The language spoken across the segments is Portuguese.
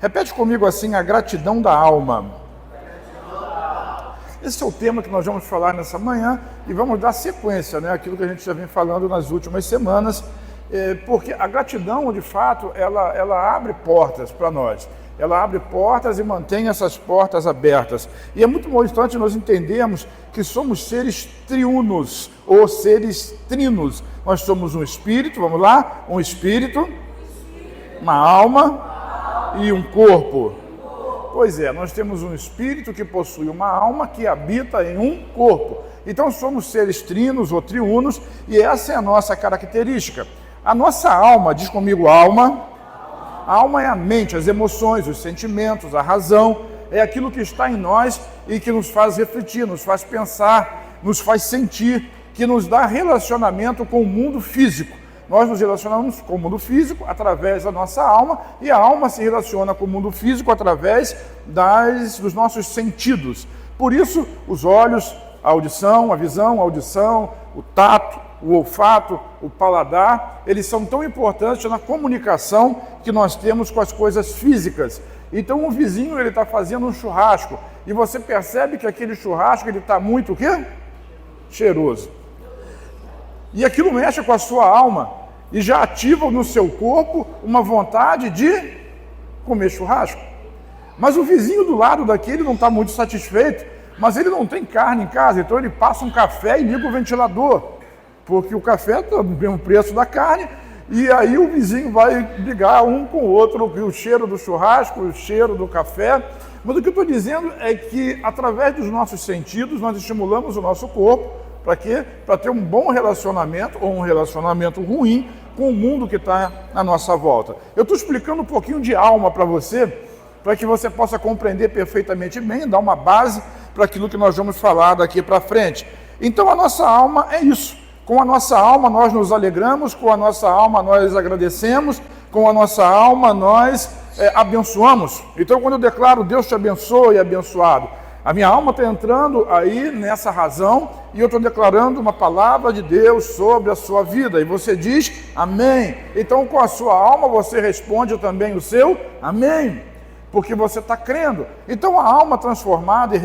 Repete comigo assim: a gratidão da alma. Esse é o tema que nós vamos falar nessa manhã e vamos dar sequência, né, àquilo que a gente já vem falando nas últimas semanas, porque a gratidão, de fato, ela abre portas para nós. Ela abre portas e mantém essas portas abertas. E é muito importante nós entendermos que somos seres triunos, ou seres trinos. Nós somos um espírito, vamos lá? Um espírito, uma alma e um corpo. Pois é, nós temos um espírito que possui uma alma que habita em um corpo. Então somos seres trinos ou triunos e essa é a nossa característica. A nossa alma, diz comigo alma. A alma é a mente, as emoções, os sentimentos, a razão, é aquilo que está em nós e que nos faz refletir, nos faz pensar, nos faz sentir, que nos dá relacionamento com o mundo físico. Nós nos relacionamos com o mundo físico através da nossa alma e a alma se relaciona com o mundo físico através dos nossos sentidos. Por isso, os olhos, a audição, a visão, a audição, o tato, o olfato, o paladar, eles são tão importantes na comunicação que nós temos com as coisas físicas. Então o vizinho ele está fazendo um churrasco e você percebe que aquele churrasco ele está muito o quê? Cheiroso. E aquilo mexe com a sua alma e já ativa no seu corpo uma vontade de comer churrasco. Mas o vizinho do lado daquele não está muito satisfeito, mas ele não tem carne em casa, então ele passa um café e liga o ventilador, porque o café está no mesmo preço da carne, e aí o vizinho vai ligar um com o outro, o cheiro do churrasco, o cheiro do café. Mas o que eu estou dizendo é que, através dos nossos sentidos, nós estimulamos o nosso corpo, para quê? Para ter um bom relacionamento, ou um relacionamento ruim, com o mundo que está à nossa volta. Eu estou explicando um pouquinho de alma para você, para que você possa compreender perfeitamente bem, dar uma base para aquilo que nós vamos falar daqui para frente. Então a nossa alma é isso. Com a nossa alma nós nos alegramos, com a nossa alma nós agradecemos, com a nossa alma nós abençoamos. Então quando eu declaro Deus te abençoe e abençoado, a minha alma está entrando aí nessa razão e eu estou declarando uma palavra de Deus sobre a sua vida. E você diz amém. Então com a sua alma você responde também o seu amém. Porque você está crendo. Então a alma transformada e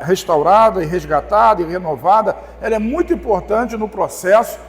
restaurada e resgatada e renovada, ela é muito importante no processo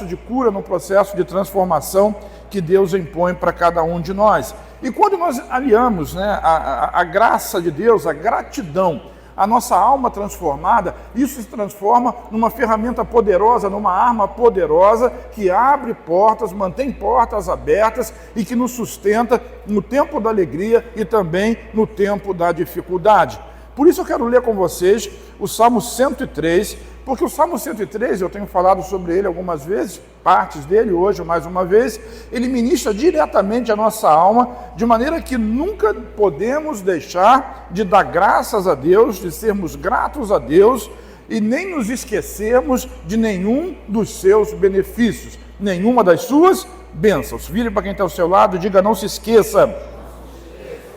de cura, no processo de transformação que Deus impõe para cada um de nós. E quando nós aliamos, né, a graça de Deus, a gratidão, a nossa alma transformada, isso se transforma numa ferramenta poderosa, numa arma poderosa que abre portas, mantém portas abertas e que nos sustenta no tempo da alegria e também no tempo da dificuldade. Por isso eu quero ler com vocês o Salmo 103, porque o Salmo 103, eu tenho falado sobre ele algumas vezes, partes dele hoje mais uma vez, ele ministra diretamente a nossa alma, de maneira que nunca podemos deixar de dar graças a Deus, de sermos gratos a Deus e nem nos esquecermos de nenhum dos seus benefícios, nenhuma das suas bênçãos. Vire para quem está ao seu lado e diga: não se esqueça.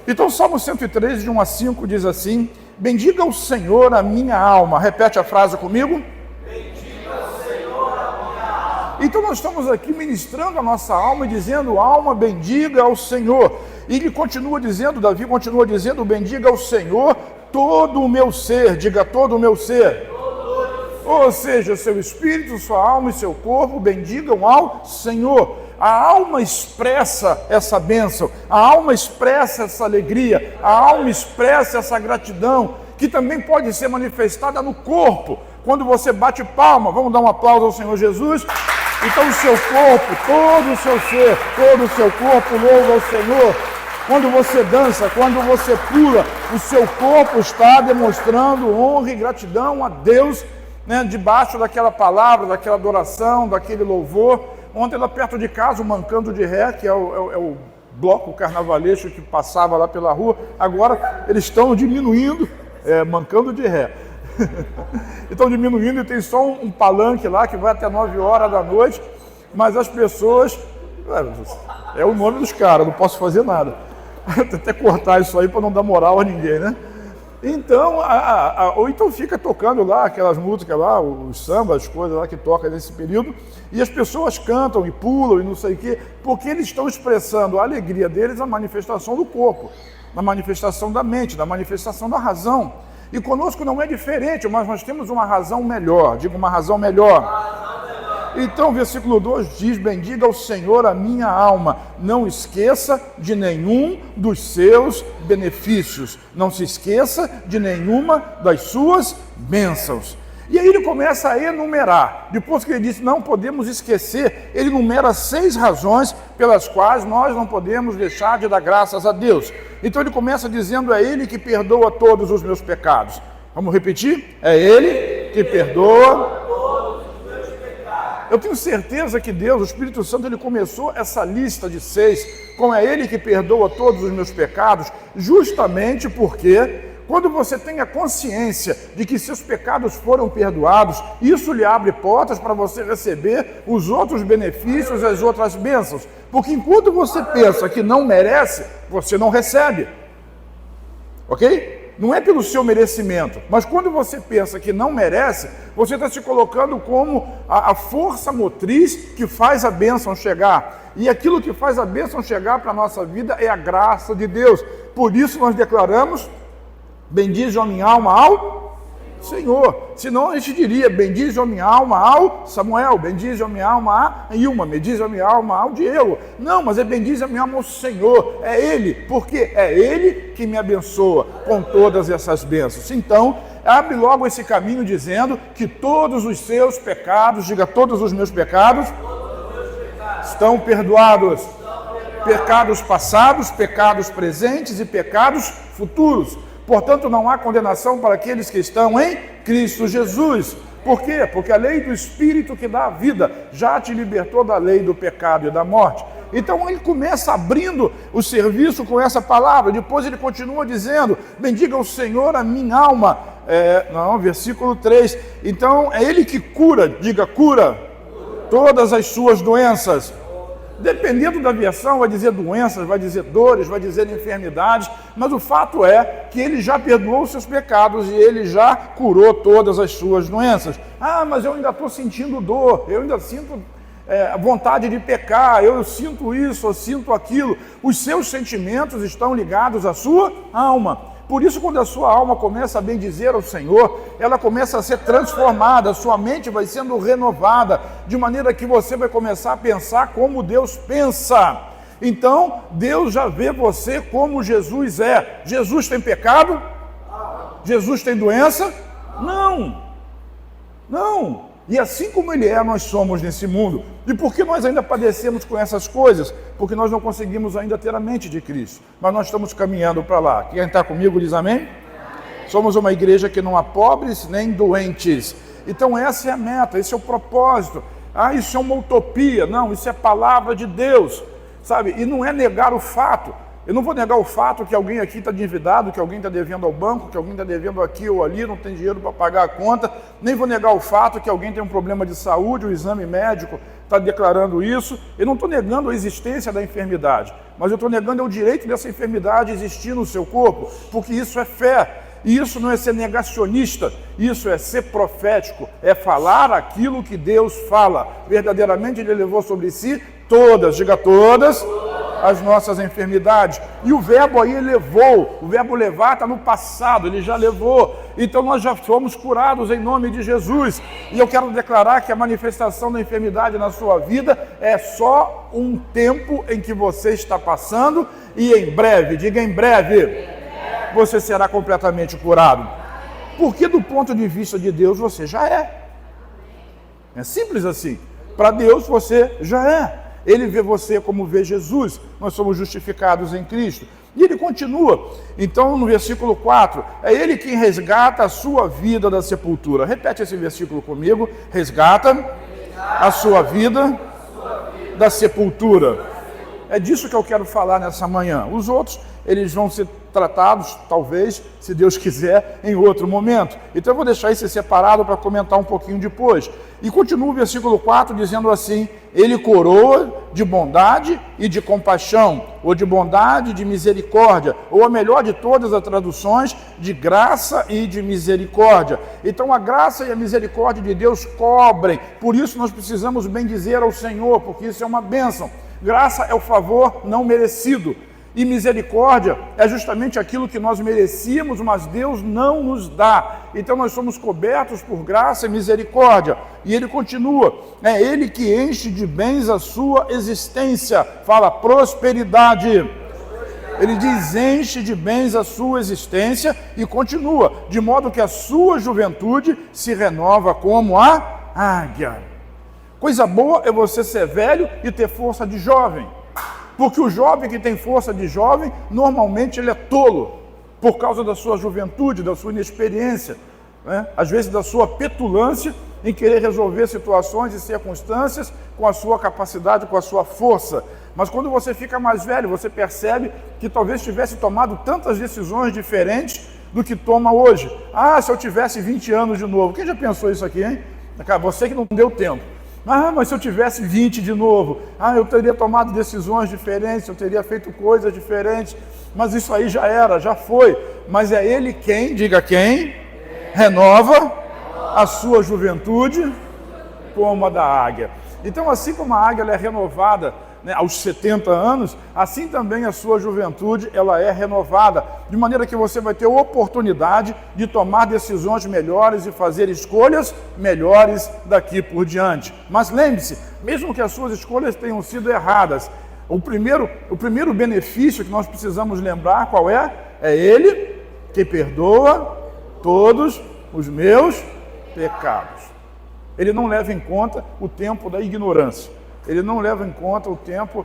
Então o Salmo 103, de 1 a 5 diz assim: bendiga o Senhor a minha alma. Repete a frase comigo. Bendiga o Senhor a minha alma. Então nós estamos aqui ministrando a nossa alma e dizendo: alma, bendiga ao Senhor. E ele continua dizendo, Davi continua dizendo: bendiga ao Senhor todo o meu ser. Diga: todo o meu ser. Ou seja, seu espírito, sua alma e seu corpo bendigam ao Senhor. A alma expressa essa bênção, a alma expressa essa alegria, a alma expressa essa gratidão, que também pode ser manifestada no corpo. Quando você bate palma, vamos dar um aplauso ao Senhor Jesus. Então o seu corpo, todo o seu ser, todo o seu corpo louva ao Senhor. Quando você dança, quando você pula, o seu corpo está demonstrando honra e gratidão a Deus, né, debaixo daquela palavra, daquela adoração, daquele louvor. Ontem lá perto de casa, o Mancando de Ré, que é o bloco carnavalesco que passava lá pela rua, agora eles estão diminuindo, Mancando de Ré. Estão diminuindo e tem só um palanque lá que vai até 9 horas da noite, mas as pessoas, é o nome dos caras, não posso fazer nada. Até cortar isso aí para não dar moral a ninguém, né? Então, ou então fica tocando lá aquelas músicas lá, os sambas, as coisas lá que tocam nesse período, e as pessoas cantam e pulam e não sei o quê, porque eles estão expressando a alegria deles na manifestação do corpo, na manifestação da mente, na manifestação da razão. E conosco não é diferente, mas nós temos uma razão melhor, digo uma razão melhor. Então, versículo 2 diz: bendiga ao Senhor a minha alma, não esqueça de nenhum dos seus benefícios, não se esqueça de nenhuma das suas bênçãos. E aí ele começa a enumerar, depois que ele disse não podemos esquecer, ele enumera 6 razões pelas quais nós não podemos deixar de dar graças a Deus. Então ele começa dizendo: é Ele que perdoa todos os meus pecados. Vamos repetir? É Ele que perdoa. Eu tenho certeza que Deus, o Espírito Santo, ele começou essa lista de 6, como é Ele que perdoa todos os meus pecados, justamente porque quando você tem a consciência de que seus pecados foram perdoados, isso lhe abre portas para você receber os outros benefícios, as outras bênçãos. Porque enquanto você pensa que não merece, você não recebe. Ok? Não é pelo seu merecimento, mas quando você pensa que não merece, você está se colocando como a força motriz que faz a bênção chegar. E aquilo que faz a bênção chegar para a nossa vida é a graça de Deus. Por isso nós declaramos: bendize a minha alma ao Senhor. Senão a gente diria: bendize a minha alma ao Samuel, bendize a minha alma a Ilma, bendize a minha alma ao Diego. Não, mas é bendize a minha alma ao Senhor. É Ele, porque é Ele que me abençoa com todas essas bênçãos. Então, abre logo esse caminho dizendo que todos os seus pecados, diga todos os meus pecados, estão perdoados. Pecados passados, pecados presentes e pecados futuros. Portanto, não há condenação para aqueles que estão em Cristo Jesus. Por quê? Porque a lei do Espírito que dá a vida já te libertou da lei do pecado e da morte. Então ele começa abrindo o serviço com essa palavra. Depois ele continua dizendo: bendiga o Senhor a minha alma. Versículo 3. Então é Ele que cura, diga cura, todas as suas doenças. Dependendo da versão, vai dizer doenças, vai dizer dores, vai dizer enfermidades, mas o fato é que Ele já perdoou os seus pecados e Ele já curou todas as suas doenças. Ah, mas eu ainda estou sentindo dor, eu ainda sinto vontade de pecar, eu sinto isso, eu sinto aquilo. Os seus sentimentos estão ligados à sua alma. Por isso, quando a sua alma começa a bendizer ao Senhor, ela começa a ser transformada, a sua mente vai sendo renovada, de maneira que você vai começar a pensar como Deus pensa. Então, Deus já vê você como Jesus é. Jesus tem pecado? Jesus tem doença? Não. Não. E assim como Ele é, nós somos nesse mundo. E por que nós ainda padecemos com essas coisas? Porque nós não conseguimos ainda ter a mente de Cristo. Mas nós estamos caminhando para lá. Quem está comigo diz amém? Amém? Somos uma igreja que não há pobres nem doentes. Então essa é a meta, esse é o propósito. Ah, isso é uma utopia. Não, isso é palavra de Deus. Sabe? E não é negar o fato. Eu não vou negar o fato que alguém aqui está endividado, que alguém está devendo ao banco, que alguém está devendo aqui ou ali, não tem dinheiro para pagar a conta. Nem vou negar o fato que alguém tem um problema de saúde, o exame médico está declarando isso. Eu não estou negando a existência da enfermidade, mas eu estou negando o direito dessa enfermidade existir no seu corpo, porque isso é fé. E isso não é ser negacionista, isso é ser profético, é falar aquilo que Deus fala. Verdadeiramente Ele levou sobre si todas, diga todas, as nossas enfermidades. E o verbo aí levou, o verbo levar está no passado, Ele já levou. Então nós já fomos curados em nome de Jesus. E eu quero declarar que a manifestação da enfermidade na sua vida é só um tempo em que você está passando, e em breve, diga em breve, você será completamente curado. Porque do ponto de vista de Deus você já é. É simples assim. Para Deus você já é. Ele vê você como vê Jesus. Nós somos justificados em Cristo. E ele continua. Então no versículo 4, é Ele quem resgata a sua vida da sepultura. Repete esse versículo comigo. Resgata a sua vida da sepultura. é disso que eu quero falar nessa manhã. Os outros, eles vão ser tratados, talvez, se Deus quiser, em outro momento. Então eu vou deixar isso separado para comentar um pouquinho depois. E continua o versículo 4 dizendo assim: ele coroa de bondade e de compaixão, ou de bondade e de misericórdia, ou a melhor de todas as traduções, de graça e de misericórdia. Então a graça e a misericórdia de Deus cobrem, por isso nós precisamos bendizer ao Senhor, porque isso é uma bênção. Graça é o favor não merecido, e misericórdia é justamente aquilo que nós merecíamos, mas Deus não nos dá. Então nós somos cobertos por graça e misericórdia. E ele continua: é ele que enche de bens a sua existência. Fala prosperidade. Ele diz: enche de bens a sua existência, e continua: de modo que a sua juventude se renova como a águia. Coisa boa é você ser velho e ter força de jovem. Porque o jovem que tem força de jovem, normalmente ele é tolo, por causa da sua juventude, da sua inexperiência, né? Às vezes da sua petulância em querer resolver situações e circunstâncias com a sua capacidade, com a sua força. Mas quando você fica mais velho, você percebe que talvez tivesse tomado tantas decisões diferentes do que toma hoje. Ah, se eu tivesse 20 anos de novo. Quem já pensou isso aqui, hein? Você que não deu tempo. Ah, mas se eu tivesse 20 de novo, eu teria tomado decisões diferentes, eu teria feito coisas diferentes, mas isso aí já era, já foi. Mas é ele quem, diga quem, renova a sua juventude como a da águia. Então, assim como a águia ela é renovada, né, aos 70 anos, assim também a sua juventude ela é renovada, de maneira que você vai ter oportunidade de tomar decisões melhores e fazer escolhas melhores daqui por diante. Mas lembre-se, mesmo que as suas escolhas tenham sido erradas, o primeiro benefício que nós precisamos lembrar qual é? É ele que perdoa todos os meus pecados. Ele não leva em conta o tempo da ignorância. Ele não leva em conta o tempo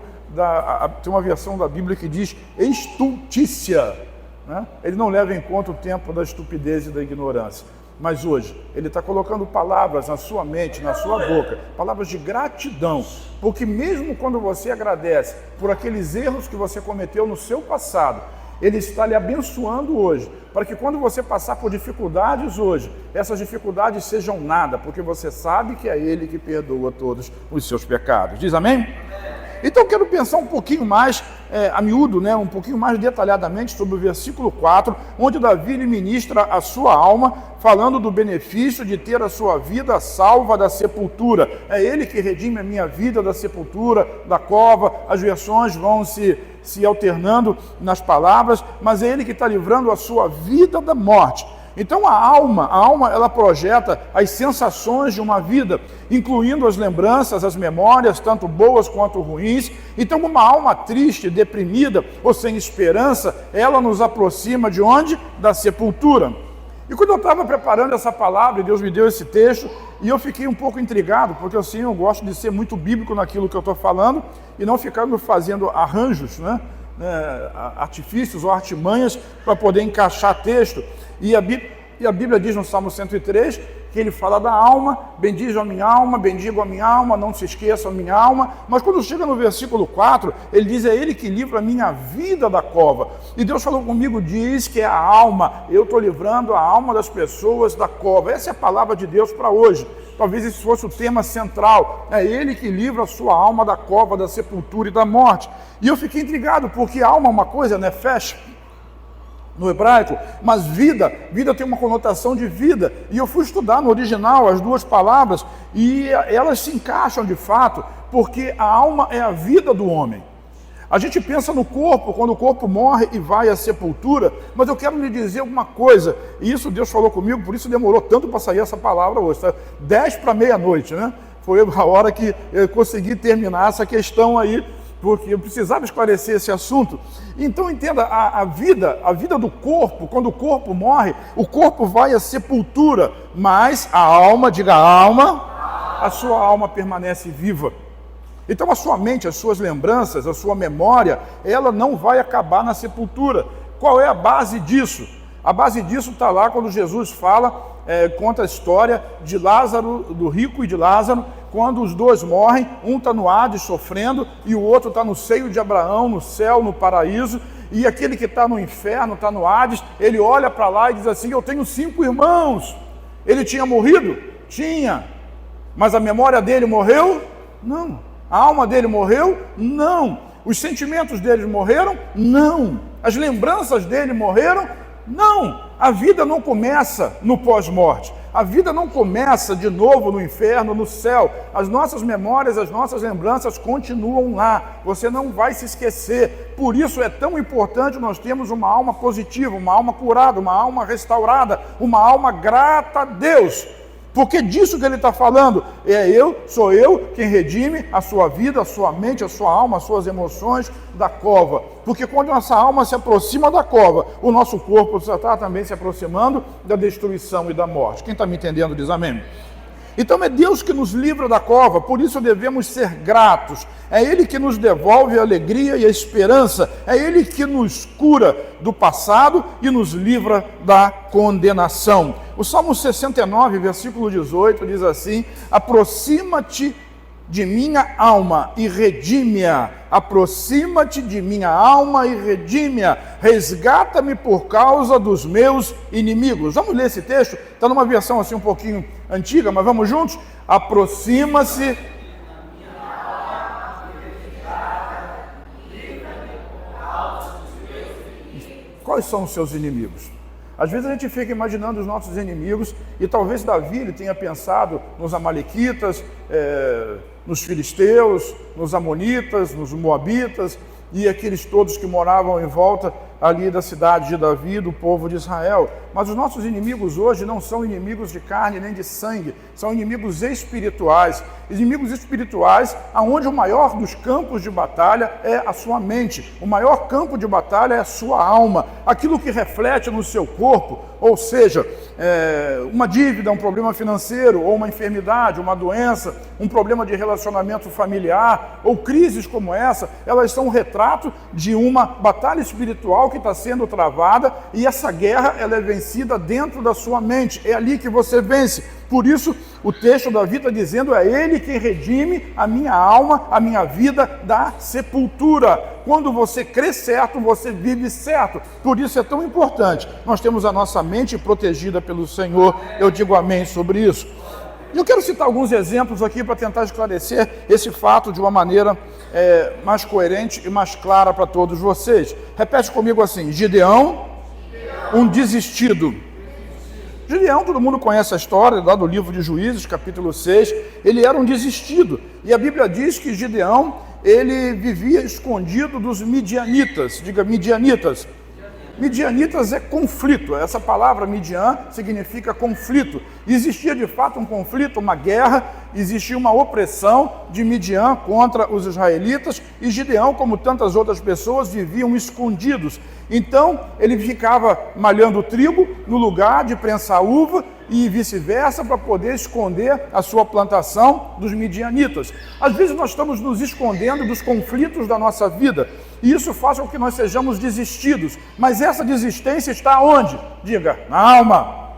tem uma versão da Bíblia que diz estultícia, né? Ele não leva em conta o tempo da estupidez e da ignorância. Mas hoje, ele está colocando palavras na sua mente, na sua boca, palavras de gratidão, porque mesmo quando você agradece por aqueles erros que você cometeu no seu passado, ele está lhe abençoando hoje, para que quando você passar por dificuldades hoje, essas dificuldades sejam nada, porque você sabe que é ele que perdoa todos os seus pecados. Diz amém? Então eu quero pensar um pouquinho mais a miúdo, né, um pouquinho mais detalhadamente sobre o versículo 4, onde Davi lhe ministra a sua alma, falando do benefício de ter a sua vida salva da sepultura. É ele que redime a minha vida da sepultura, da cova. As versões vão se alternando nas palavras, mas é ele que está livrando a sua vida da morte. Então a alma ela projeta as sensações de uma vida, incluindo as lembranças, as memórias, tanto boas quanto ruins. Então uma alma triste, deprimida ou sem esperança, ela nos aproxima de onde? Da sepultura. E quando eu estava preparando essa palavra, Deus me deu esse texto, e eu fiquei um pouco intrigado, porque assim eu gosto de ser muito bíblico naquilo que eu estou falando, e não ficando fazendo arranjos, né? Artifícios ou artimanhas para poder encaixar texto. E a Bíblia diz no Salmo 103 que ele fala da alma: bendize a minha alma, bendigo a minha alma, não se esqueça a minha alma. Mas quando chega no versículo 4, ele diz: é ele que livra a minha vida da cova. E Deus falou comigo, diz que é a alma, eu estou livrando a alma das pessoas da cova. Essa é a palavra de Deus para hoje. Talvez esse fosse o tema central. É ele que livra a sua alma da cova, da sepultura e da morte. E eu fiquei intrigado, porque alma é uma coisa, né? Fecha no hebraico, mas vida tem uma conotação de vida. E eu fui estudar no original as duas palavras, e elas se encaixam de fato, porque a alma é a vida do homem. A gente pensa no corpo, quando o corpo morre e vai à sepultura, mas eu quero lhe dizer uma coisa, e isso Deus falou comigo, por isso demorou tanto para sair essa palavra hoje, tá? 10 para meia-noite, né? Foi a hora que eu consegui terminar essa questão aí, porque eu precisava esclarecer esse assunto. Então entenda, a vida do corpo, quando o corpo morre, o corpo vai à sepultura, mas a alma, diga alma, a sua alma permanece viva. Então a sua mente, as suas lembranças, a sua memória, ela não vai acabar na sepultura. Qual é a base disso? A base disso está lá quando Jesus conta a história de Lázaro, do rico e de Lázaro, quando os dois morrem, um está no Hades sofrendo e o outro está no seio de Abraão, no céu, no paraíso, e aquele que está no inferno, está no Hades, ele olha para lá e diz assim: eu tenho 5 irmãos. Ele tinha morrido? Tinha. Mas a memória dele morreu? Não. A alma dele morreu? Não. Os sentimentos dele morreram? Não. As lembranças dele morreram? Não. A vida não começa no pós-morte. A vida não começa de novo no inferno, no céu. As nossas memórias, as nossas lembranças continuam lá. Você não vai se esquecer. Por isso é tão importante nós termos uma alma positiva, uma alma curada, uma alma restaurada, uma alma grata a Deus. Porque disso que ele está falando, sou eu quem redime a sua vida, a sua mente, a sua alma, as suas emoções da cova. Porque quando nossa alma se aproxima da cova, o nosso corpo está também se aproximando da destruição e da morte. Quem está me entendendo diz amém. Então é Deus que nos livra da cova, por isso devemos ser gratos. É Ele que nos devolve a alegria e a esperança. É Ele que nos cura do passado e nos livra da condenação. O Salmo 69, versículo 18, diz assim: aproxima-te de minha alma e redime-a. Aproxima-te de minha alma e redime-a. Resgata-me por causa dos meus inimigos. Vamos ler esse texto? Está numa versão assim um pouquinho antiga, mas vamos juntos? Aproxima-se. Quais são os seus inimigos? Às vezes a gente fica imaginando os nossos inimigos e talvez Davi ele tenha pensado nos amalequitas, nos filisteus, nos amonitas, nos moabitas e aqueles todos que moravam em volta ali da cidade de Davi, do povo de Israel. Mas os nossos inimigos hoje não são inimigos de carne nem de sangue, são inimigos espirituais. Inimigos espirituais, aonde o maior dos campos de batalha é a sua mente. O maior campo de batalha é a sua alma. Aquilo que reflete no seu corpo, ou seja, uma dívida, um problema financeiro, ou uma enfermidade, uma doença, um problema de relacionamento familiar, ou crises como essa, elas são um retrato de uma batalha espiritual que está sendo travada, e essa guerra ela é vencida dentro da sua mente. É ali que você vence. Por isso, o texto Davi está dizendo: é Ele quem redime a minha alma, a minha vida da sepultura. Quando você crê certo, você vive certo. Por isso é tão importante nós temos a nossa mente protegida pelo Senhor. Eu digo amém sobre isso. Eu quero citar alguns exemplos aqui para tentar esclarecer esse fato de uma maneira mais coerente e mais clara para todos vocês. Repete comigo assim: Gideão, um desistido. Gideão, todo mundo conhece a história lá do livro de Juízes, capítulo 6, ele era um desistido, e a Bíblia diz que Gideão, ele vivia escondido dos midianitas. Diga midianitas. Midianitas é conflito, essa palavra Midian significa conflito. Existia de fato um conflito, uma guerra, existia uma opressão de Midian contra os israelitas, e Gideão, como tantas outras pessoas, viviam escondidos. Então ele ficava malhando trigo no lugar de prensar uva e vice-versa, para poder esconder a sua plantação dos midianitas. Às vezes nós estamos nos escondendo dos conflitos da nossa vida, e isso faz com que nós sejamos desistidos. Mas essa desistência está onde? Diga, na alma.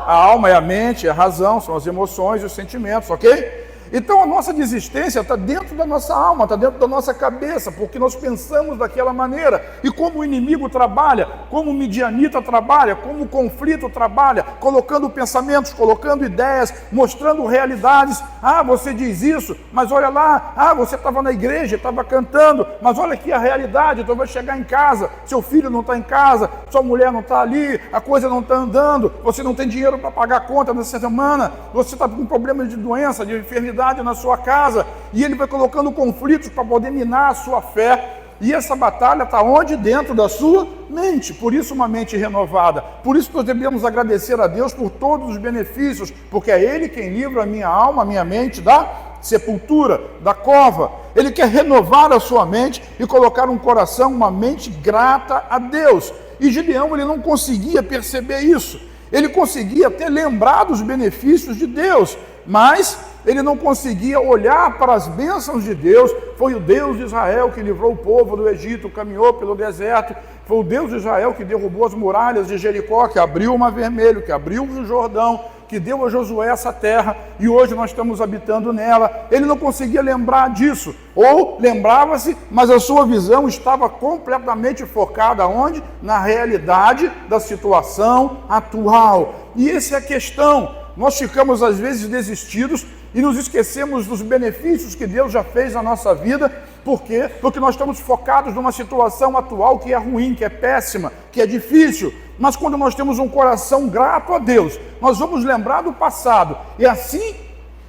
A alma é a mente, é a razão, são as emoções e os sentimentos, ok? Então a nossa desistência está dentro da nossa alma, está dentro da nossa cabeça, porque nós pensamos daquela maneira. E como o inimigo trabalha, como o midianita trabalha, como o conflito trabalha, colocando pensamentos, colocando ideias, mostrando realidades. Ah, você diz isso, mas olha lá, você estava na igreja, estava cantando, mas olha aqui a realidade, então vai chegar em casa, seu filho não está em casa, sua mulher não está ali, a coisa não está andando, você não tem dinheiro para pagar a conta nessa semana, você está com problemas de doença, de enfermidade na sua casa, e ele vai colocando conflitos para poder minar a sua fé. E essa batalha está onde? Dentro da sua mente. Por isso uma mente renovada. Por isso nós devemos agradecer a Deus por todos os benefícios, porque é Ele quem livra a minha alma, a minha mente da sepultura, da cova. Ele quer renovar a sua mente e colocar um coração, uma mente grata a Deus. E Gideão, ele não conseguia perceber isso. Ele conseguia até lembrar dos benefícios de Deus, mas ele não conseguia olhar para as bênçãos de Deus. Foi o Deus de Israel que livrou o povo do Egito, caminhou pelo deserto. Foi o Deus de Israel que derrubou as muralhas de Jericó, que abriu o Mar Vermelho, que abriu o Rio Jordão, que deu a Josué essa terra e hoje nós estamos habitando nela. Ele não conseguia lembrar disso, ou lembrava-se, mas a sua visão estava completamente focada onde? Na realidade da situação atual. E essa é a questão. Nós ficamos às vezes desistidos e nos esquecemos dos benefícios que Deus já fez na nossa vida. Por quê? Porque nós estamos focados numa situação atual que é ruim, que é péssima, que é difícil. Mas quando nós temos um coração grato a Deus, nós vamos lembrar do passado. E assim,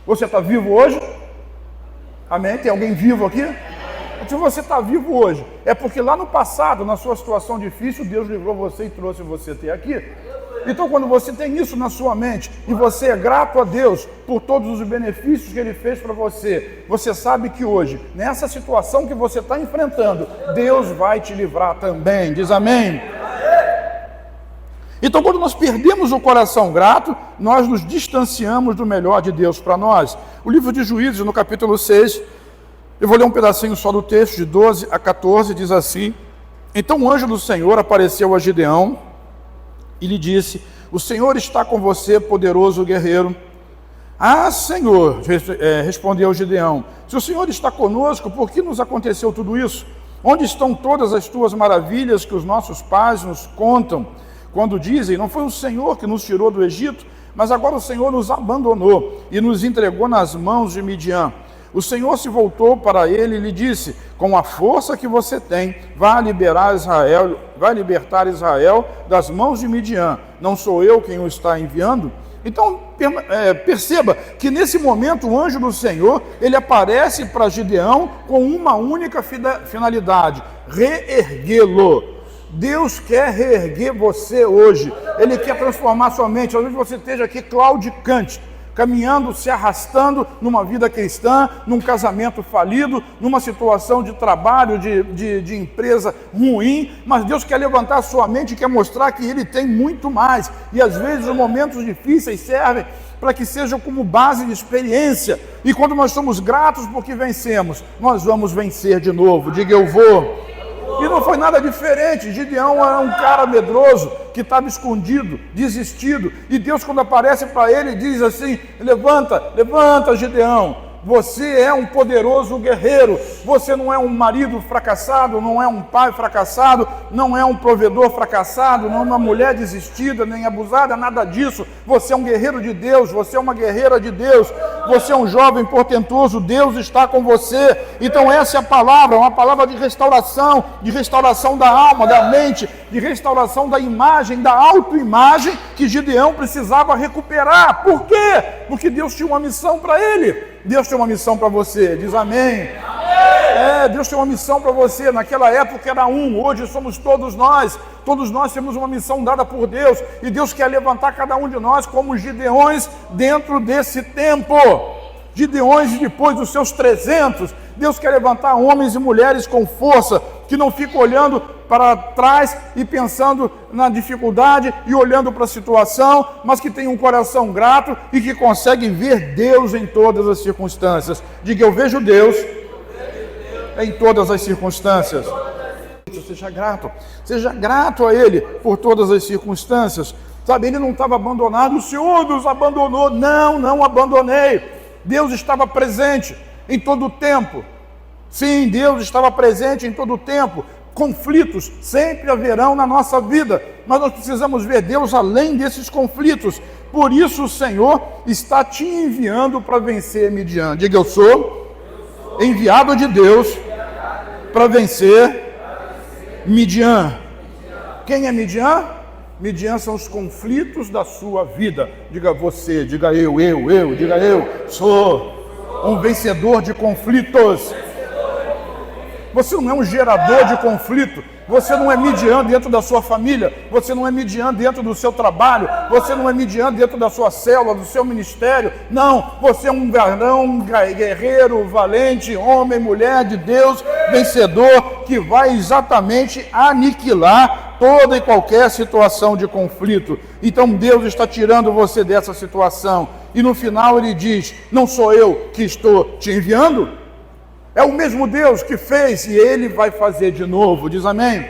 você está vivo hoje? Amém? Tem alguém vivo aqui? Se você está vivo hoje, é porque lá no passado, na sua situação difícil, Deus livrou você e trouxe você até aqui. Então, quando você tem isso na sua mente e você é grato a Deus por todos os benefícios que Ele fez para você, você sabe que hoje, nessa situação que você está enfrentando, Deus vai te livrar também. Diz amém? Então, quando nós perdemos o coração grato, nós nos distanciamos do melhor de Deus para nós. O livro de Juízes, no capítulo 6, eu vou ler um pedacinho só do texto, de 12 a 14, diz assim: Então o anjo do Senhor apareceu a Gideão e lhe disse: O Senhor está com você, poderoso guerreiro. Ah, Senhor, respondeu Gideão, se o Senhor está conosco, por que nos aconteceu tudo isso? Onde estão todas as tuas maravilhas que os nossos pais nos contam, quando dizem, não foi o Senhor que nos tirou do Egito, mas agora o Senhor nos abandonou e nos entregou nas mãos de Midian. O Senhor se voltou para ele e lhe disse: com a força que você tem, vá libertar Israel das mãos de Midian. Não sou eu quem o está enviando? Então, perceba que nesse momento o anjo do Senhor, ele aparece para Gideão com uma única finalidade: reerguê-lo. Deus quer reerguer você hoje. Ele quer transformar sua mente. Talvez você esteja aqui claudicante, caminhando, se arrastando numa vida cristã, num casamento falido, numa situação de trabalho, de empresa ruim, mas Deus quer levantar a sua mente e quer mostrar que Ele tem muito mais. E às vezes os momentos difíceis servem para que sejam como base de experiência. E quando nós somos gratos porque vencemos, nós vamos vencer de novo. Diga, eu vou. E não foi nada diferente. Gideão era um cara medroso, que estava escondido, desistido. E Deus, quando aparece para ele, diz assim: levanta, levanta, Gideão. Você é um poderoso guerreiro. Você não é um marido fracassado, não é um pai fracassado, não é um provedor fracassado, não é uma mulher desistida, nem abusada, nada disso. Você é um guerreiro de Deus, você é uma guerreira de Deus. Você é um jovem portentoso, Deus está com você. Então essa é a palavra, uma palavra de restauração da alma, da mente, de restauração da imagem, da autoimagem que Gideão precisava recuperar. Por quê? Porque Deus tinha uma missão para ele. Deus tem uma missão para você, diz amém. Deus tem uma missão para você. Naquela época era hoje somos todos nós temos uma missão dada por Deus, e Deus quer levantar cada um de nós como Gideões dentro desse tempo. Gideões depois dos seus 300, Deus quer levantar homens e mulheres com força, que não ficam olhando para trás e pensando na dificuldade e olhando para a situação, mas que tem um coração grato e que conseguem ver Deus em todas as circunstâncias. Diga, eu vejo Deus em todas as circunstâncias. Seja grato a Ele por todas as circunstâncias. Sabe, Ele não estava abandonado, o Senhor nos abandonou. Não abandonei. Deus estava presente em todo o tempo. Sim, Deus estava presente em todo o tempo. Conflitos sempre haverão na nossa vida, mas nós precisamos ver Deus além desses conflitos. Por isso o Senhor está te enviando para vencer Midian. Diga, eu sou enviado de Deus para vencer Midian. Quem é Midian? Midian são os conflitos da sua vida. Diga você, diga eu, diga eu sou um vencedor de conflitos. Você não é um gerador de conflito. Você não é Midian dentro da sua família. Você não é Midian dentro do seu trabalho. Você não é Midian dentro da sua célula, do seu ministério. Não, você é um varão, guerreiro, valente, homem, mulher de Deus, vencedor, que vai exatamente aniquilar toda e qualquer situação de conflito. Então Deus está tirando você dessa situação. E no final Ele diz: não sou eu que estou te enviando? É o mesmo Deus que fez e Ele vai fazer de novo. Diz amém?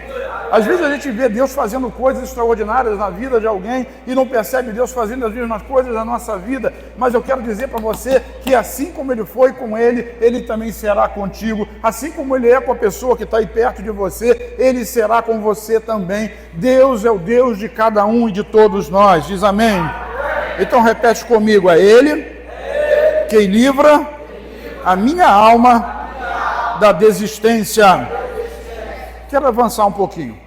Às vezes a gente vê Deus fazendo coisas extraordinárias na vida de alguém e não percebe Deus fazendo as mesmas coisas na nossa vida, mas eu quero dizer para você que assim como Ele foi com ele, Ele também será contigo. Assim como Ele é com a pessoa que está aí perto de você, Ele será com você também. Deus é o Deus de cada um e de todos nós. Diz amém? Então repete comigo, é Ele quem livra a minha alma da desistência. Quero avançar um pouquinho.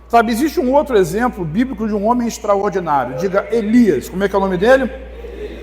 Sabe, existe um outro exemplo bíblico de um homem extraordinário. Diga Elias. Como é que é o nome dele?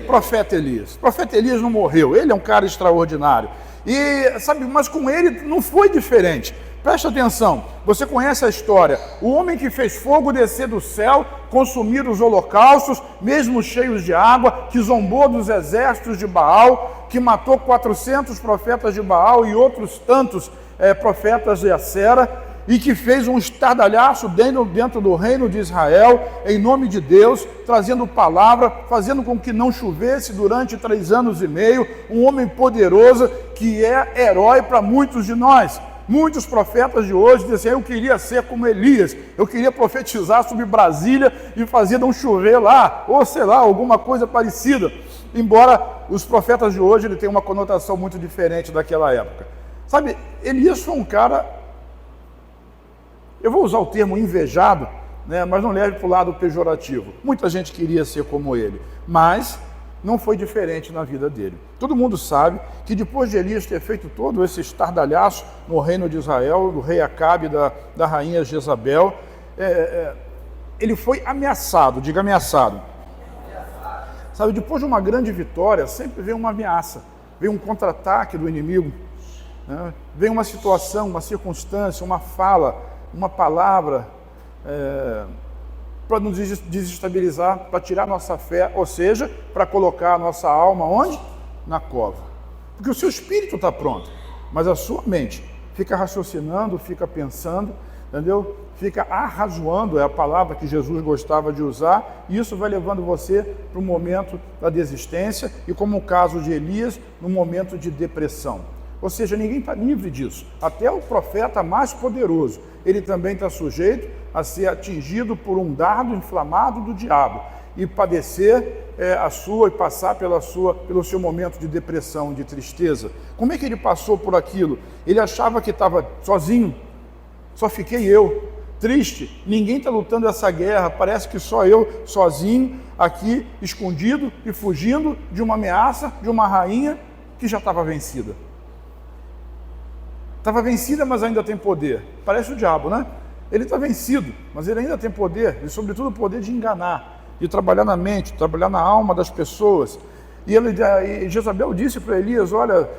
Profeta Elias. O profeta Elias não morreu. Ele é um cara extraordinário. E, sabe, mas com ele não foi diferente. Presta atenção. Você conhece a história. O homem que fez fogo descer do céu, consumir os holocaustos, mesmo cheios de água, que zombou dos exércitos de Baal, que matou 400 profetas de Baal e outros tantos profetas de Acera, e que fez um estardalhaço dentro do reino de Israel, em nome de Deus, trazendo palavra, fazendo com que não chovesse durante 3 anos e meio, um homem poderoso que é herói para muitos de nós. Muitos profetas de hoje dizem, eu queria ser como Elias, eu queria profetizar sobre Brasília e fazer não chover lá, ou sei lá, alguma coisa parecida. Embora os profetas de hoje ele tenham uma conotação muito diferente daquela época. Sabe, Elias foi um cara... Eu vou usar o termo invejado, né, mas não leve para o lado pejorativo. Muita gente queria ser como ele, mas não foi diferente na vida dele. Todo mundo sabe que depois de Elias ter feito todo esse estardalhaço no reino de Israel, do rei Acabe, da rainha Jezabel, ele foi ameaçado, diga ameaçado. Sabe, depois de uma grande vitória, sempre vem uma ameaça, vem um contra-ataque do inimigo, né? Vem uma situação, uma circunstância, uma fala, uma palavra para nos desestabilizar, para tirar nossa fé, ou seja, para colocar a nossa alma onde? Na cova. Porque o seu espírito está pronto, mas a sua mente fica raciocinando, fica pensando, entendeu? Fica arrazoando, é a palavra que Jesus gostava de usar, e isso vai levando você para o momento da desistência, e como o caso de Elias, no momento de depressão. Ou seja, ninguém está livre disso. Até o profeta mais poderoso, ele também está sujeito a ser atingido por um dardo inflamado do diabo e padecer e passar pelo seu momento de depressão, de tristeza. Como é que ele passou por aquilo? Ele achava que estava sozinho, só fiquei eu, triste, ninguém está lutando essa guerra, parece que só eu, sozinho, aqui, escondido e fugindo de uma ameaça, de uma rainha que já estava vencida. Estava vencida, mas ainda tem poder. Parece o diabo, né? Ele está vencido, mas ele ainda tem poder, e sobretudo o poder de enganar, de trabalhar na mente, trabalhar na alma das pessoas. E Jezabel disse para Elias, olha,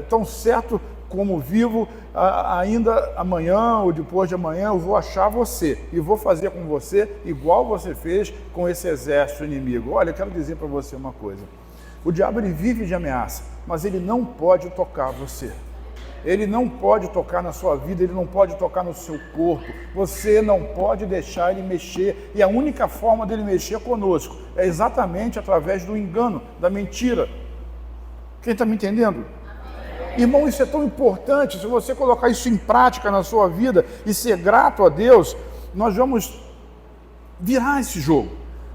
tão certo como vivo, ainda amanhã ou depois de amanhã eu vou achar você, e vou fazer com você igual você fez com esse exército inimigo. Olha, eu quero dizer para você uma coisa, o diabo ele vive de ameaça, mas ele não pode tocar você. Ele não pode tocar na sua vida, ele não pode tocar no seu corpo. Você não pode deixar ele mexer. E a única forma dele mexer conosco é exatamente através do engano, da mentira. Quem está me entendendo? Irmão, isso é tão importante. Se você colocar isso em prática na sua vida e ser grato a Deus, nós vamos virar esse jogo.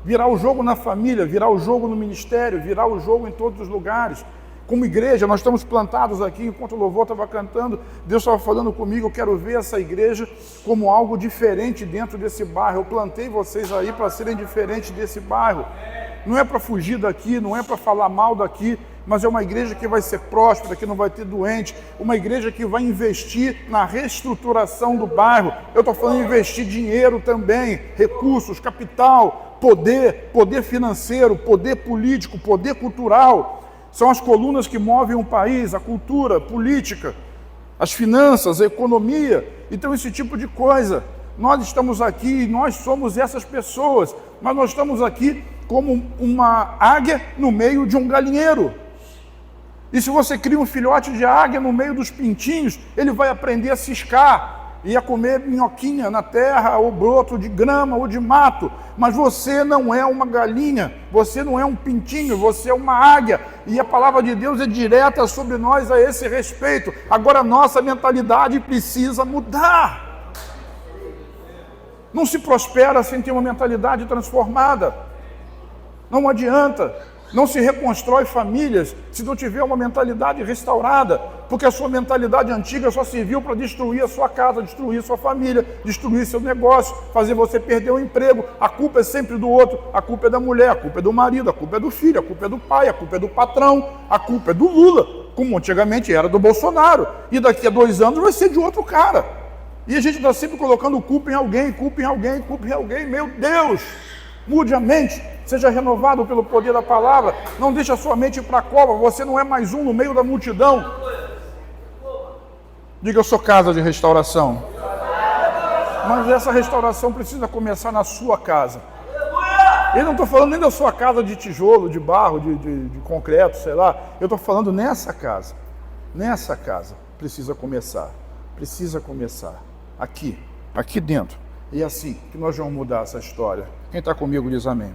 Virar o jogo na família, virar o jogo no ministério, virar o jogo em todos os lugares. Como igreja, nós estamos plantados aqui, enquanto o louvor estava cantando, Deus estava falando comigo, eu quero ver essa igreja como algo diferente dentro desse bairro. Eu plantei vocês aí para serem diferentes desse bairro. Não é para fugir daqui, não é para falar mal daqui, mas é uma igreja que vai ser próspera, que não vai ter doente, uma igreja que vai investir na reestruturação do bairro. Eu estou falando de investir dinheiro também, recursos, capital, poder financeiro, poder político, poder cultural. São as colunas que movem um país, a cultura, a política, as finanças, a economia. Então, esse tipo de coisa. Nós estamos aqui, nós somos essas pessoas, mas nós estamos aqui como uma águia no meio de um galinheiro. E se você cria um filhote de águia no meio dos pintinhos, ele vai aprender a ciscar e a comer minhoquinha na terra, ou broto de grama, ou de mato. Mas você não é uma galinha, você não é um pintinho, você é uma águia. E a palavra de Deus é direta sobre nós a esse respeito. Agora, a nossa mentalidade precisa mudar. Não se prospera sem ter uma mentalidade transformada. Não adianta. Não se reconstrói famílias se não tiver uma mentalidade restaurada, porque a sua mentalidade antiga só serviu para destruir a sua casa, destruir a sua família, destruir seu negócio, fazer você perder o emprego. A culpa é sempre do outro, a culpa é da mulher, a culpa é do marido, a culpa é do filho, a culpa é do pai, a culpa é do patrão, a culpa é do Lula, como antigamente era do Bolsonaro, e daqui a 2 anos vai ser de outro cara. E a gente está sempre colocando culpa em alguém, culpa em alguém, culpa em alguém. Meu Deus! Mude a mente, seja renovado pelo poder da palavra, não deixe a sua mente ir para a cova, você não é mais um no meio da multidão. Diga, eu sou casa de restauração. Mas essa restauração precisa começar na sua casa. Eu não estou falando nem da sua casa de tijolo, de barro, de concreto, sei lá. Eu estou falando nessa casa. Nessa casa precisa começar. Precisa começar. Aqui dentro. E é assim que nós vamos mudar essa história. Quem está comigo diz amém.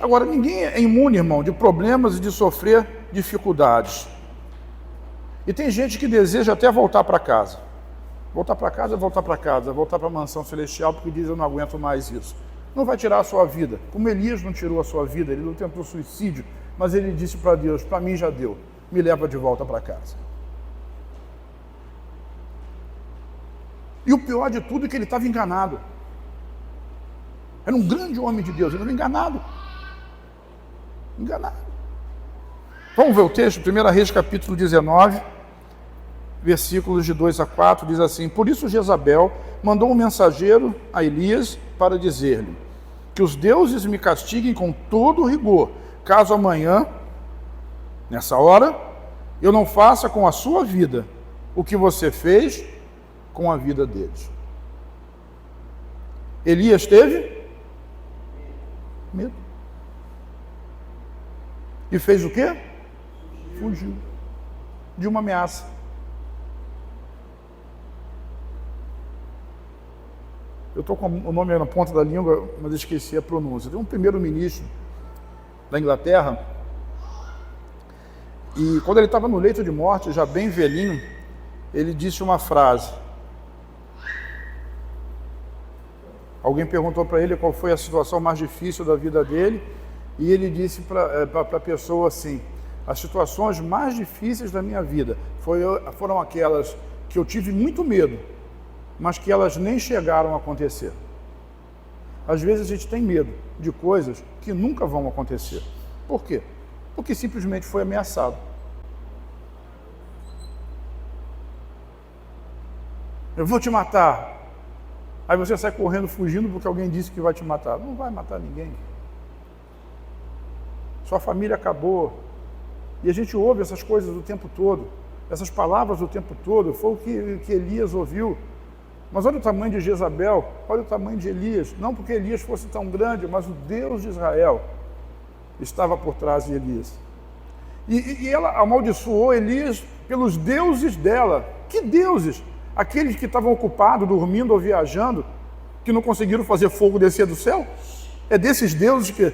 Agora, ninguém é imune, irmão, de problemas e de sofrer dificuldades. E tem gente que deseja até voltar para casa. Voltar para casa, voltar para casa, voltar para a mansão celestial, porque diz, eu não aguento mais isso. Não vai tirar a sua vida. Como Elias não tirou a sua vida, ele não tentou suicídio, mas ele disse para Deus, para mim já deu, me leva de volta para casa. E o pior de tudo é que ele estava enganado. Era um grande homem de Deus, ele estava enganado. Enganado. Vamos ver o texto, 1 Reis capítulo 19, versículos de 2 a 4, diz assim, por isso Jezabel mandou um mensageiro a Elias para dizer-lhe, que os deuses me castiguem com todo rigor, caso amanhã, nessa hora, eu não faça com a sua vida o que você fez com a vida deles. Elias teve medo. E fez o quê? Fugiu de uma ameaça. Eu estou com o nome na ponta da língua, mas esqueci a pronúncia. Tem um primeiro-ministro da Inglaterra, e quando ele estava no leito de morte, já bem velhinho, ele disse uma frase. Alguém perguntou para ele qual foi a situação mais difícil da vida dele, e ele disse para a pessoa assim, as situações mais difíceis da minha vida foram aquelas que eu tive muito medo, mas que elas nem chegaram a acontecer. Às vezes a gente tem medo de coisas que nunca vão acontecer. Por quê? Porque simplesmente foi ameaçado. Eu vou te matar. Aí você sai correndo, fugindo, porque alguém disse que vai te matar. Não vai matar ninguém. Sua família acabou. E a gente ouve essas coisas o tempo todo. Essas palavras o tempo todo. Foi o que Elias ouviu. Mas olha o tamanho de Jezabel, olha o tamanho de Elias. Não porque Elias fosse tão grande, mas o Deus de Israel estava por trás de Elias. E ela amaldiçoou Elias pelos deuses dela. Que deuses? Aqueles que estavam ocupados, dormindo ou viajando, que não conseguiram fazer fogo descer do céu? É desses deuses que...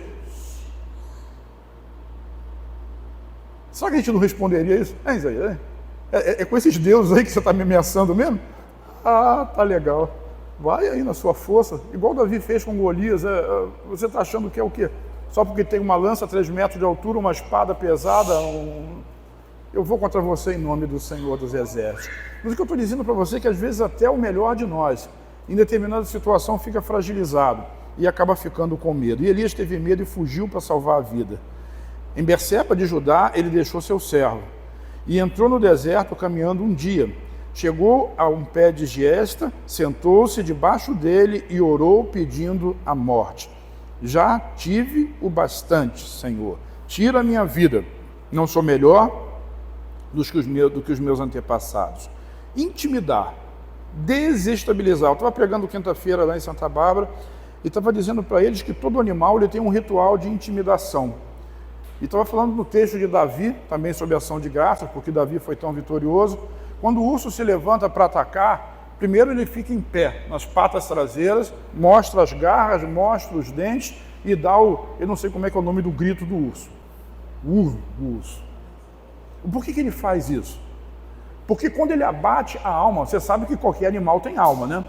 Será que a gente não responderia isso? Isaías, é com esses deuses aí que você está me ameaçando mesmo? Ah, tá legal. Vai aí na sua força, igual Davi fez com Golias. Você está achando que é o quê? Só porque tem uma lança a 3 metros de altura, uma espada pesada, eu vou contra você em nome do Senhor dos Exércitos. Mas o que eu estou dizendo para você é que às vezes até o melhor de nós, em determinada situação, fica fragilizado e acaba ficando com medo. E Elias teve medo e fugiu para salvar a vida. Em Berseba de Judá, ele deixou seu servo e entrou no deserto caminhando um dia. Chegou a um pé de giesta, sentou-se debaixo dele e orou pedindo a morte. Já tive o bastante, Senhor. Tira a minha vida. Não sou melhor do que os meus antepassados. Intimidar, desestabilizar. Eu estava pregando quinta-feira lá em Santa Bárbara e estava dizendo para eles que todo animal ele tem um ritual de intimidação. E estava falando no texto de Davi, também sobre ação de graças, porque Davi foi tão vitorioso. Quando o urso se levanta para atacar, primeiro ele fica em pé, nas patas traseiras, mostra as garras, mostra os dentes e dá eu não sei como é que é o nome do grito do urso. Do urso. Por que ele faz isso? Porque quando ele abate a alma, você sabe que qualquer animal tem alma, né?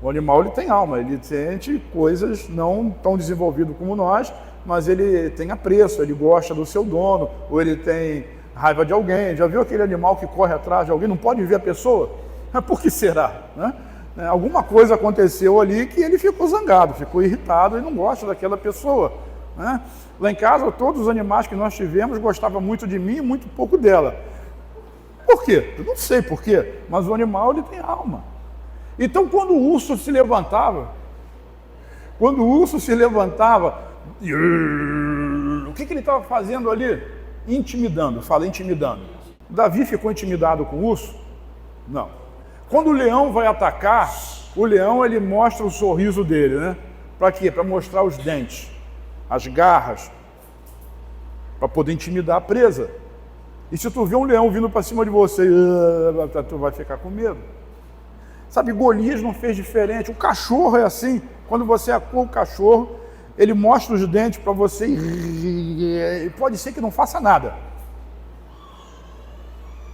O animal ele tem alma, ele sente coisas não tão desenvolvidas como nós, mas ele tem apreço, ele gosta do seu dono, ou ele tem raiva de alguém. Já viu aquele animal que corre atrás de alguém, não pode ver a pessoa? Por que será? Né? Alguma coisa aconteceu ali que ele ficou zangado, ficou irritado e não gosta daquela pessoa. Né? Lá em casa, todos os animais que nós tivemos gostavam muito de mim e muito pouco dela. Por quê? Eu não sei por quê, mas o animal ele tem alma. Então, quando o urso se levantava, o que ele estava fazendo ali? Intimidando, fala intimidando. Davi ficou intimidado com o urso? Não. Quando o leão vai atacar, o leão ele mostra o sorriso dele, né? Para quê? Para mostrar os dentes, as garras, para poder intimidar a presa. E se tu vê um leão vindo para cima de você, tu vai ficar com medo. Sabe, Golias não fez diferente. O cachorro é assim. Quando você acusa o cachorro, ele mostra os dentes para você e pode ser que não faça nada.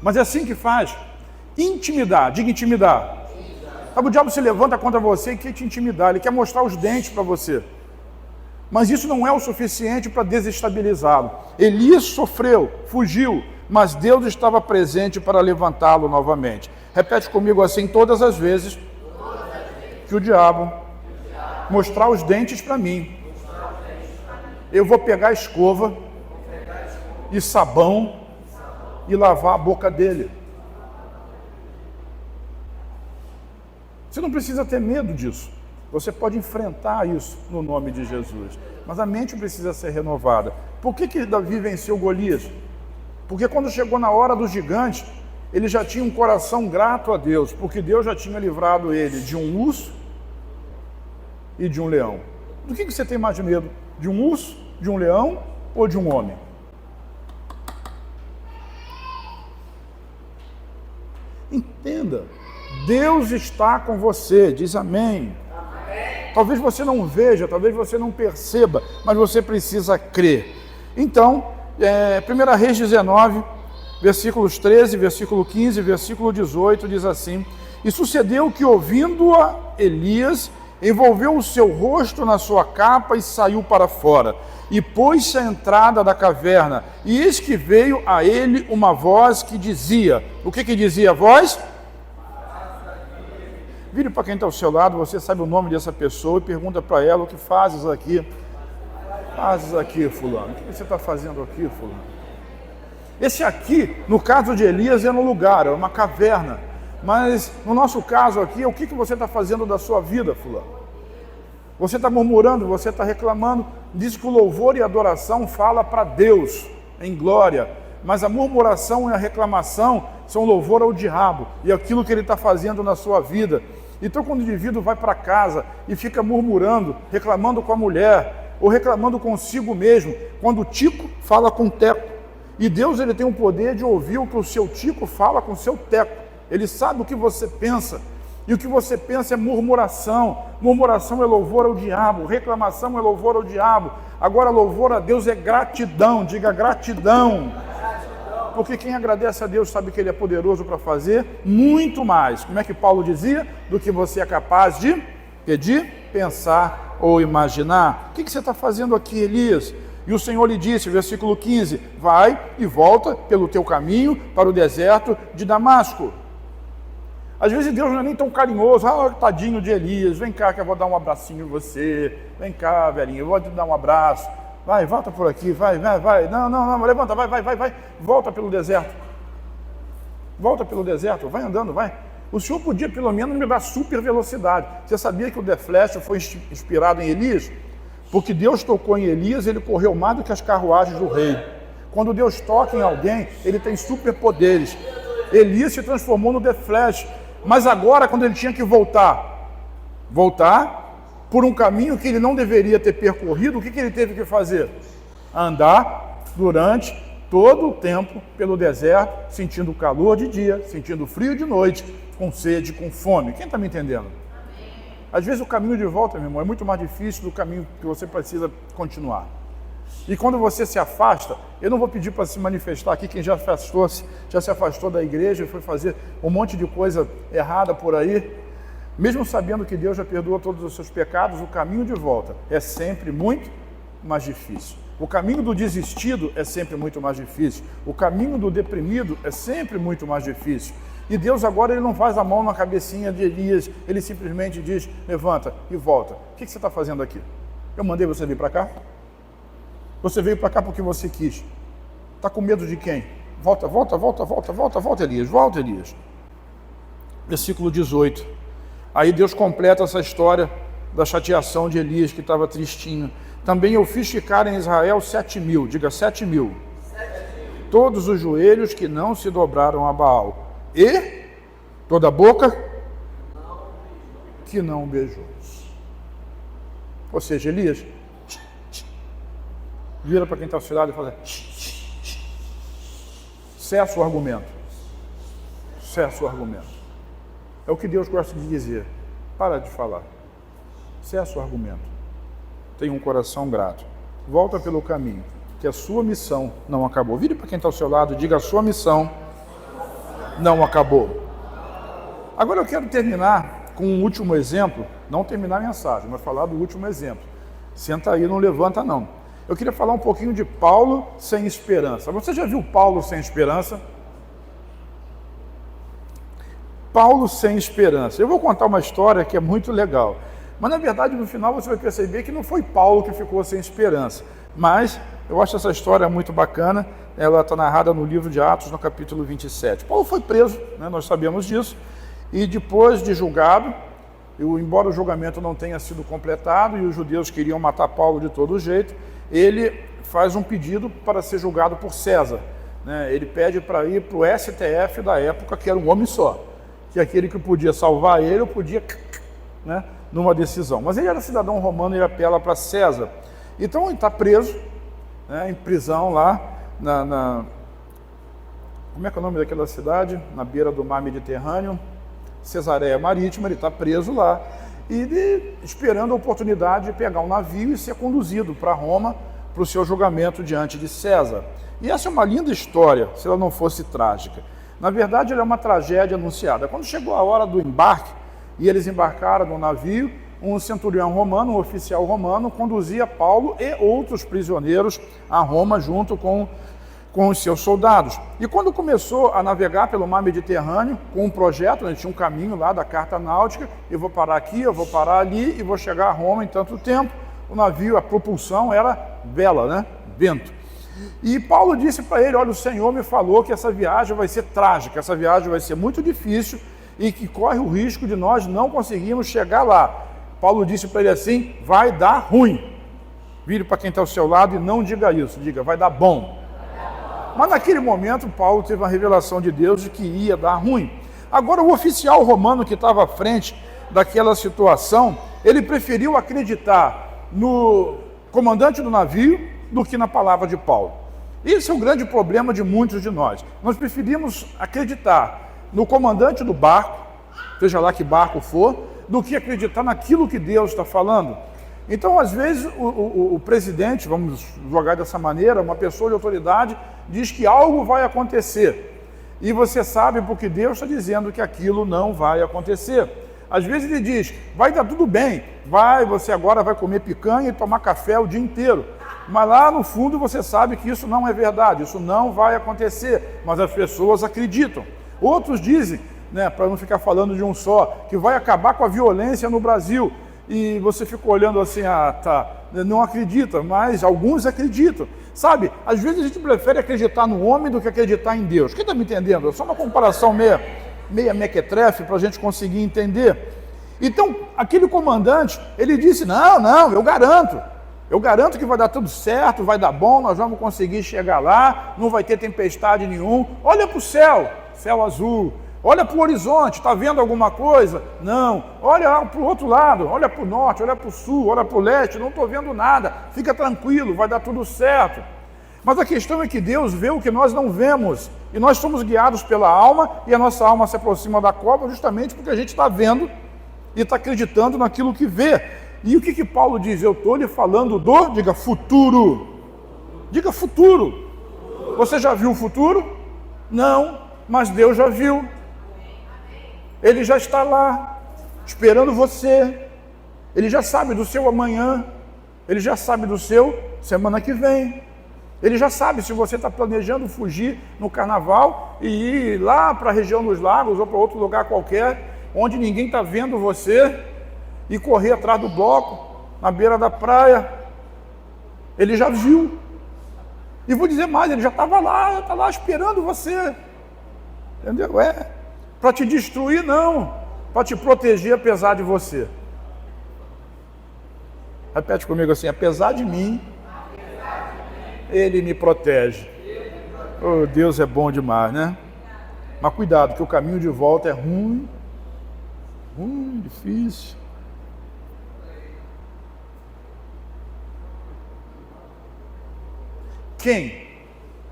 Mas é assim que faz. Intimidar, diga intimidar. Sabe, o diabo se levanta contra você e quer te intimidar. Ele quer mostrar os dentes para você. Mas isso não é o suficiente para desestabilizá-lo. Elias sofreu, fugiu, mas Deus estava presente para levantá-lo novamente. Repete comigo assim, todas as vezes que o diabo mostrar os dentes para mim, eu vou pegar a escova e sabão e lavar a boca dele. Você não precisa ter medo disso. Você pode enfrentar isso no nome de Jesus. Mas a mente precisa ser renovada. Por que Davi venceu Golias? Porque quando chegou na hora do gigante, ele já tinha um coração grato a Deus, porque Deus já tinha livrado ele de um urso e de um leão. Do que você tem mais medo? De um urso, de um leão ou de um homem? Entenda, Deus está com você, diz amém. Talvez você não veja, talvez você não perceba, mas você precisa crer. Então, 1 Reis 19, versículos 13, versículo 15, versículo 18, diz assim: E sucedeu que, ouvindo-a, Elias envolveu o seu rosto na sua capa e saiu para fora, e pôs-se à entrada da caverna, e eis que veio a ele uma voz que dizia, o que dizia a voz? Vire para quem está ao seu lado, você sabe o nome dessa pessoa, e pergunta para ela, o que fazes aqui? Fazes aqui, fulano? O que você está fazendo aqui, fulano? Esse aqui, no caso de Elias, era um lugar, era uma caverna. Mas no nosso caso aqui, o que você está fazendo da sua vida, fulano? Você está murmurando, você está reclamando. Diz que o louvor e a adoração fala para Deus, em glória. Mas a murmuração e a reclamação são louvor ao diabo e aquilo que ele está fazendo na sua vida. Então, quando o indivíduo vai para casa e fica murmurando, reclamando com a mulher, ou reclamando consigo mesmo, quando o tico fala com o teco, e Deus ele tem o poder de ouvir o que o seu tico fala com o seu teco, ele sabe o que você pensa, e o que você pensa é murmuração, murmuração é louvor ao diabo, reclamação é louvor ao diabo, agora louvor a Deus é gratidão, diga gratidão. Porque quem agradece a Deus sabe que Ele é poderoso para fazer muito mais. Como é que Paulo dizia? Do que você é capaz de pedir, pensar ou imaginar. O que você está fazendo aqui, Elias? E o Senhor lhe disse, versículo 15, vai e volta pelo teu caminho para o deserto de Damasco. Às vezes Deus não é nem tão carinhoso. Tadinho de Elias, vem cá que eu vou dar um abracinho em você. Vem cá, velhinho, eu vou te dar um abraço. Vai, volta por aqui, vai. Não, levanta, vai. Volta pelo deserto. Volta pelo deserto, vai andando, vai. O Senhor podia pelo menos me dar super velocidade. Você sabia que o The Flash foi inspirado em Elias? Porque Deus tocou em Elias, ele correu mais do que as carruagens do rei. Quando Deus toca em alguém, ele tem superpoderes. Elias se transformou no The Flash. Mas agora, quando ele tinha que voltar por um caminho que ele não deveria ter percorrido, o que ele teve que fazer? Andar durante todo o tempo pelo deserto, sentindo calor de dia, sentindo frio de noite, com sede, com fome. Quem está me entendendo? Às vezes o caminho de volta, meu irmão, é muito mais difícil do caminho que você precisa continuar. E quando você se afasta, eu não vou pedir para se manifestar aqui quem já se afastou da igreja e foi fazer um monte de coisa errada por aí, Mesmo sabendo que Deus já perdoa todos os seus pecados, o caminho de volta é sempre muito mais difícil. O caminho do desistido é sempre muito mais difícil. O caminho do deprimido é sempre muito mais difícil. E Deus agora ele não faz a mão na cabecinha de Elias, ele simplesmente diz, levanta e volta. O que você está fazendo aqui? Eu mandei você vir para cá? Você veio para cá porque você quis. Está com medo de quem? Volta, Elias, volta, Elias. Versículo 18. Aí Deus completa essa história da chateação de Elias, que estava tristinho. Também eu fiz ficar em Israel 7.000, diga 7.000. Todos os joelhos que não se dobraram a Baal. E toda a boca que não beijou. Ou seja, Elias vira para quem está ao seu lado e fala: cessa o argumento. Cessa o argumento. É o que Deus gosta de dizer. Para de falar. Cessa o argumento. Tenha um coração grato. Volta pelo caminho, que a sua missão não acabou. Vire para quem está ao seu lado e diga: a sua missão não acabou. Agora eu quero terminar com um último exemplo. Não terminar a mensagem, mas falar do último exemplo. Senta aí, não levanta não. Eu queria falar um pouquinho de Paulo sem esperança. Você já viu Paulo sem esperança? Paulo sem esperança. Eu vou contar uma história que é muito legal. Mas na verdade no final você vai perceber que não foi Paulo que ficou sem esperança. Mas eu acho essa história muito bacana. Ela está narrada no livro de Atos, no capítulo 27. Paulo foi preso, né, nós sabemos disso. E depois de julgado, embora o julgamento não tenha sido completado e os judeus queriam matar Paulo de todo jeito, ele faz um pedido para ser julgado por César. Né? Ele pede para ir para o STF da época, que era um homem só, que aquele que podia salvar ele ou podia, né, numa decisão. Mas ele era cidadão romano e ele apela para César. Então ele está preso, né, em prisão lá, como é que é o nome daquela cidade? Na beira do mar Mediterrâneo, Cesareia Marítima. Ele está preso lá e ele, esperando a oportunidade de pegar um navio e ser conduzido para Roma para o seu julgamento diante de César. E essa é uma linda história, se ela não fosse trágica. Na verdade, ela é uma tragédia anunciada. Quando chegou a hora do embarque e eles embarcaram no navio, um centurião romano, um oficial romano, conduzia Paulo e outros prisioneiros a Roma junto com os seus soldados. E quando começou a navegar pelo mar Mediterrâneo, com um projeto, né, tinha um caminho lá da carta náutica, eu vou parar aqui, eu vou parar ali e vou chegar a Roma em tanto tempo. O navio, a propulsão era vela, né? Vento. E Paulo disse para ele: olha, o Senhor me falou que essa viagem vai ser trágica, essa viagem vai ser muito difícil e que corre o risco de nós não conseguirmos chegar lá. Paulo disse para ele assim: vai dar ruim. Vire para quem está ao seu lado e não diga isso, diga: vai dar bom. Mas naquele momento Paulo teve uma revelação de Deus de que ia dar ruim. Agora o oficial romano que estava à frente daquela situação, ele preferiu acreditar no comandante do navio do que na palavra de Paulo. Esse é o grande problema de muitos de nós. Nós preferimos acreditar no comandante do barco, seja lá que barco for, do que acreditar naquilo que Deus está falando. Então, às vezes, o presidente, vamos jogar dessa maneira, uma pessoa de autoridade, diz que algo vai acontecer. E você sabe porque Deus está dizendo que aquilo não vai acontecer. Às vezes ele diz: vai dar tudo bem, você agora vai comer picanha e tomar café o dia inteiro. Mas lá no fundo você sabe que isso não é verdade, isso não vai acontecer, mas as pessoas acreditam. Outros dizem, né, para não ficar falando de um só, que vai acabar com a violência no Brasil. E você fica olhando assim: não acredita, mas alguns acreditam. Sabe, às vezes a gente prefere acreditar no homem do que acreditar em Deus. Quem está me entendendo? É só uma comparação meia mequetrefe para a gente conseguir entender. Então, aquele comandante, ele disse: não, eu garanto que vai dar tudo certo, vai dar bom, nós vamos conseguir chegar lá, não vai ter tempestade nenhum. Olha para o céu azul. Olha para o horizonte, está vendo alguma coisa? Não. Olha para o outro lado, olha para o norte, olha para o sul, olha para o leste, não estou vendo nada. Fica tranquilo, vai dar tudo certo. Mas a questão é que Deus vê o que nós não vemos. E nós somos guiados pela alma, e a nossa alma se aproxima da cova justamente porque a gente está vendo e está acreditando naquilo que vê. E o que Paulo diz? Eu estou lhe falando diga futuro. Diga futuro. Você já viu o futuro? Não, mas Deus já viu. Ele já está lá. esperando você. Ele já sabe do seu amanhã, ele já sabe do seu semana que vem. Ele já sabe se você está planejando fugir no carnaval e ir lá para a região dos lagos ou para outro lugar qualquer, onde ninguém está vendo você, e correr atrás do bloco, na beira da praia. Ele já viu. E vou dizer mais, ele já estava lá, está lá esperando você. Entendeu? Para te destruir não, para te proteger apesar de você. Repete comigo assim: apesar de mim, ele me protege. Oh, Deus é bom demais, né? Mas cuidado, que o caminho de volta é ruim, difícil.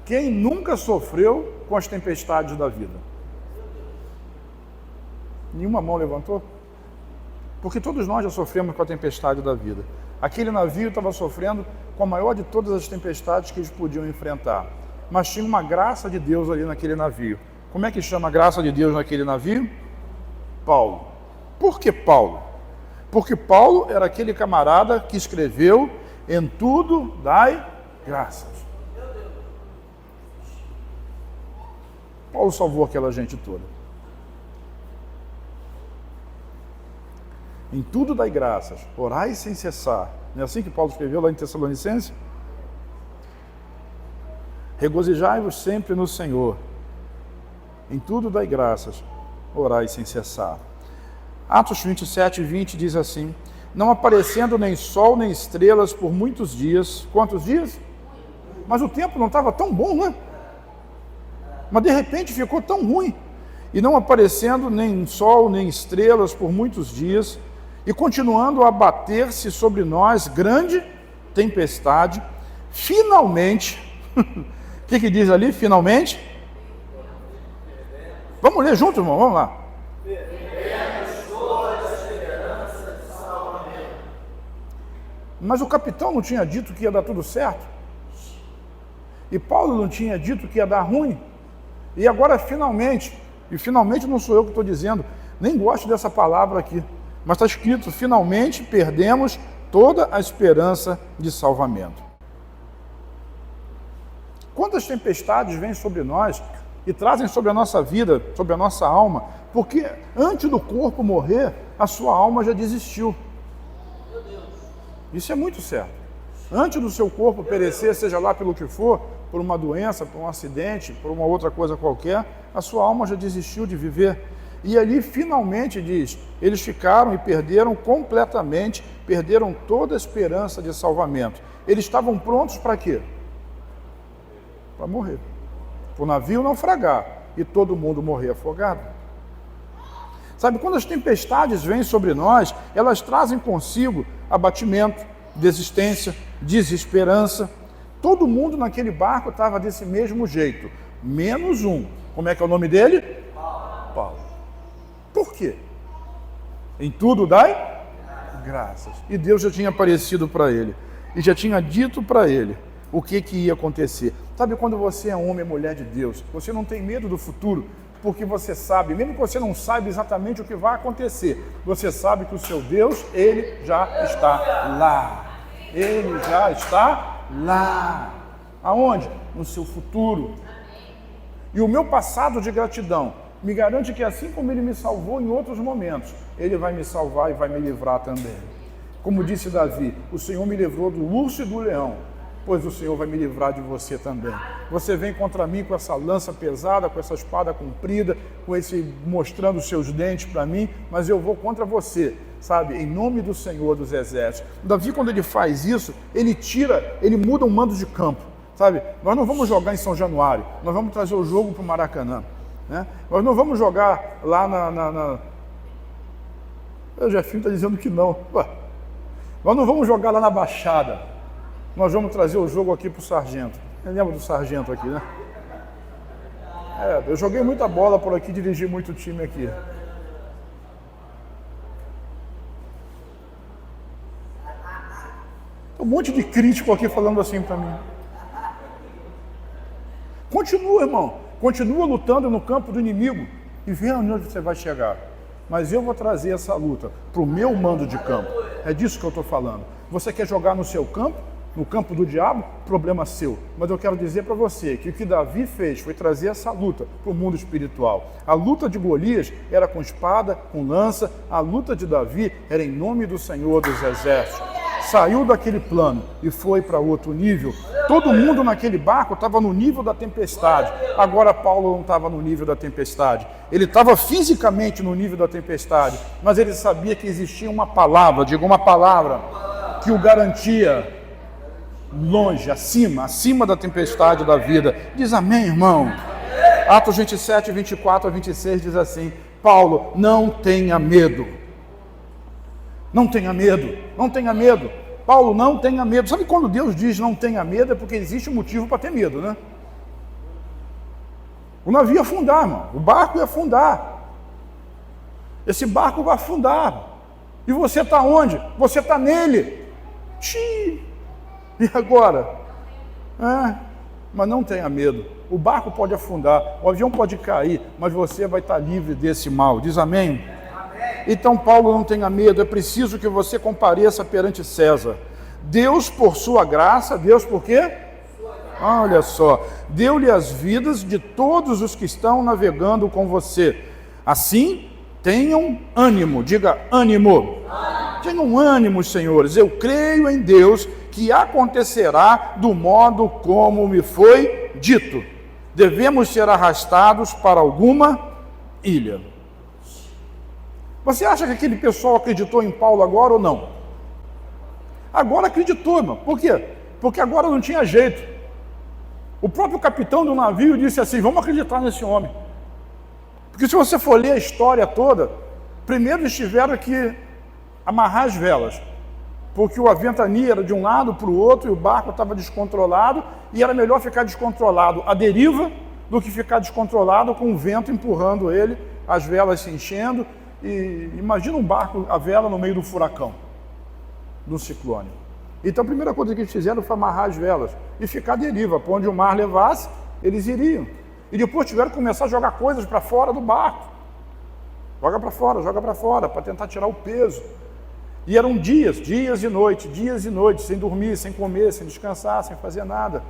Quem nunca sofreu com as tempestades da vida? Nenhuma mão levantou? Porque todos nós já sofremos com a tempestade da vida. Aquele navio estava sofrendo com a maior de todas as tempestades que eles podiam enfrentar. Mas tinha uma graça de Deus ali naquele navio. Como é que chama a graça de Deus naquele navio? Paulo. Por que Paulo? Porque Paulo era aquele camarada que escreveu: em tudo dai graças. Paulo salvou aquela gente toda. Em tudo dai graças, orai sem cessar. Não é assim que Paulo escreveu lá em Tessalonicenses? Regozijai-vos sempre no Senhor. Em tudo dai graças, orai sem cessar. Atos 27, 20 diz assim: não aparecendo nem sol nem estrelas por muitos dias. Quantos dias? Mas o tempo não estava tão bom, né? Mas de repente ficou tão ruim. E não aparecendo nem sol nem estrelas por muitos dias, e continuando a bater-se sobre nós grande tempestade, finalmente, o que diz ali? Finalmente? Vamos ler junto, irmão? Vamos lá. Mas o capitão não tinha dito que ia dar tudo certo? E Paulo não tinha dito que ia dar ruim? E agora finalmente, e finalmente não sou eu que estou dizendo, nem gosto dessa palavra aqui, mas está escrito: finalmente perdemos toda a esperança de salvamento. Quantas tempestades vêm sobre nós e trazem sobre a nossa vida, sobre a nossa alma, porque antes do corpo morrer, a sua alma já desistiu. Isso é muito certo. Antes do seu corpo perecer, seja lá pelo que for, por uma doença, por um acidente, por uma outra coisa qualquer, a sua alma já desistiu de viver. E ali finalmente diz, eles ficaram e perderam completamente, perderam toda a esperança de salvamento. Eles estavam prontos para quê? Para morrer. Para o navio naufragar e todo mundo morrer afogado. Sabe, quando as tempestades vêm sobre nós, elas trazem consigo abatimento, desistência, desesperança. Todo mundo naquele barco estava desse mesmo jeito, menos um. Como é que é o nome dele? Paulo. Por quê? Em tudo dai graças. E Deus já tinha aparecido para ele e já tinha dito para ele o que ia acontecer. Sabe, quando você é homem e mulher de Deus, você não tem medo do futuro, porque você sabe, mesmo que você não saiba exatamente o que vai acontecer, você sabe que o seu Deus, ele já está lá. Ele já está lá. Aonde? No seu futuro. E o meu passado de gratidão me garante que assim como ele me salvou em outros momentos, ele vai me salvar e vai me livrar também. Como disse Davi, o Senhor me livrou do urso e do leão, pois o Senhor vai me livrar de você também. Você vem contra mim com essa lança pesada, com essa espada comprida, com esse mostrando os seus dentes para mim, mas eu vou contra você, sabe? Em nome do Senhor dos Exércitos. Davi, quando ele faz isso, ele muda o mando de campo, sabe? Nós não vamos jogar em São Januário, nós vamos trazer o jogo para o Maracanã, né? Nós não vamos jogar lá O Jefinho está dizendo que não. Ué, nós não vamos jogar lá na Baixada. Nós vamos trazer o jogo aqui para o Sargento. Você lembra do Sargento aqui, né? Eu joguei muita bola por aqui, dirigi muito time aqui. Um monte de crítico aqui falando assim para mim. Continua, irmão. Continua lutando no campo do inimigo e vê onde você vai chegar. mas eu vou trazer essa luta para o meu mando de campo. É disso que eu estou falando. Você quer jogar no seu campo? No campo do diabo, problema seu. Mas eu quero dizer para você que o que Davi fez foi trazer essa luta para o mundo espiritual. A luta de Golias era com espada, com lança. A luta de Davi era em nome do Senhor dos Exércitos. Saiu daquele plano e foi para outro nível. Todo mundo naquele barco estava no nível da tempestade. Agora Paulo não estava no nível da tempestade. Ele estava fisicamente no nível da tempestade, mas ele sabia que existia uma palavra, digo uma palavra, que o garantia longe, acima da tempestade da vida. Diz amém, irmão? Atos 27, 24 a 26 diz assim: Paulo, não tenha medo. Não tenha medo, não tenha medo. Paulo, não tenha medo. Sabe quando Deus diz não tenha medo, é porque existe um motivo para ter medo, né? O navio ia afundar, irmão. O barco ia afundar. Esse barco vai afundar. E você está onde? Você está nele. Xiii. E agora? Mas não tenha medo. O barco pode afundar, o avião pode cair, mas você vai estar livre desse mal. Diz amém? Então, Paulo, não tenha medo. É preciso que você compareça perante César. Deus, por sua graça, Deus por quê? Olha só, deu-lhe as vidas de todos os que estão navegando com você. Assim, tenham ânimo. Diga ânimo. Tenham ânimo, senhores. Eu creio em Deus que acontecerá do modo como me foi dito. Devemos ser arrastados para alguma ilha. Você acha que aquele pessoal acreditou em Paulo agora ou não? Agora acreditou, irmão. Por quê? Porque agora não tinha jeito. O próprio capitão do navio disse assim: vamos acreditar nesse homem. Porque se você for ler a história toda, primeiro eles tiveram que amarrar as velas, porque a ventania era de um lado para o outro e o barco estava descontrolado, e era melhor ficar descontrolado à deriva do que ficar descontrolado com o vento empurrando ele, as velas se enchendo. E imagina um barco, a vela no meio do furacão, do ciclone. Então a primeira coisa que eles fizeram foi amarrar as velas e ficar à deriva, para onde o mar levasse, eles iriam. E depois tiveram que começar a jogar coisas para fora do barco. Joga para fora, para tentar tirar o peso. E eram dias e noites, sem dormir, sem comer, sem descansar, sem fazer nada.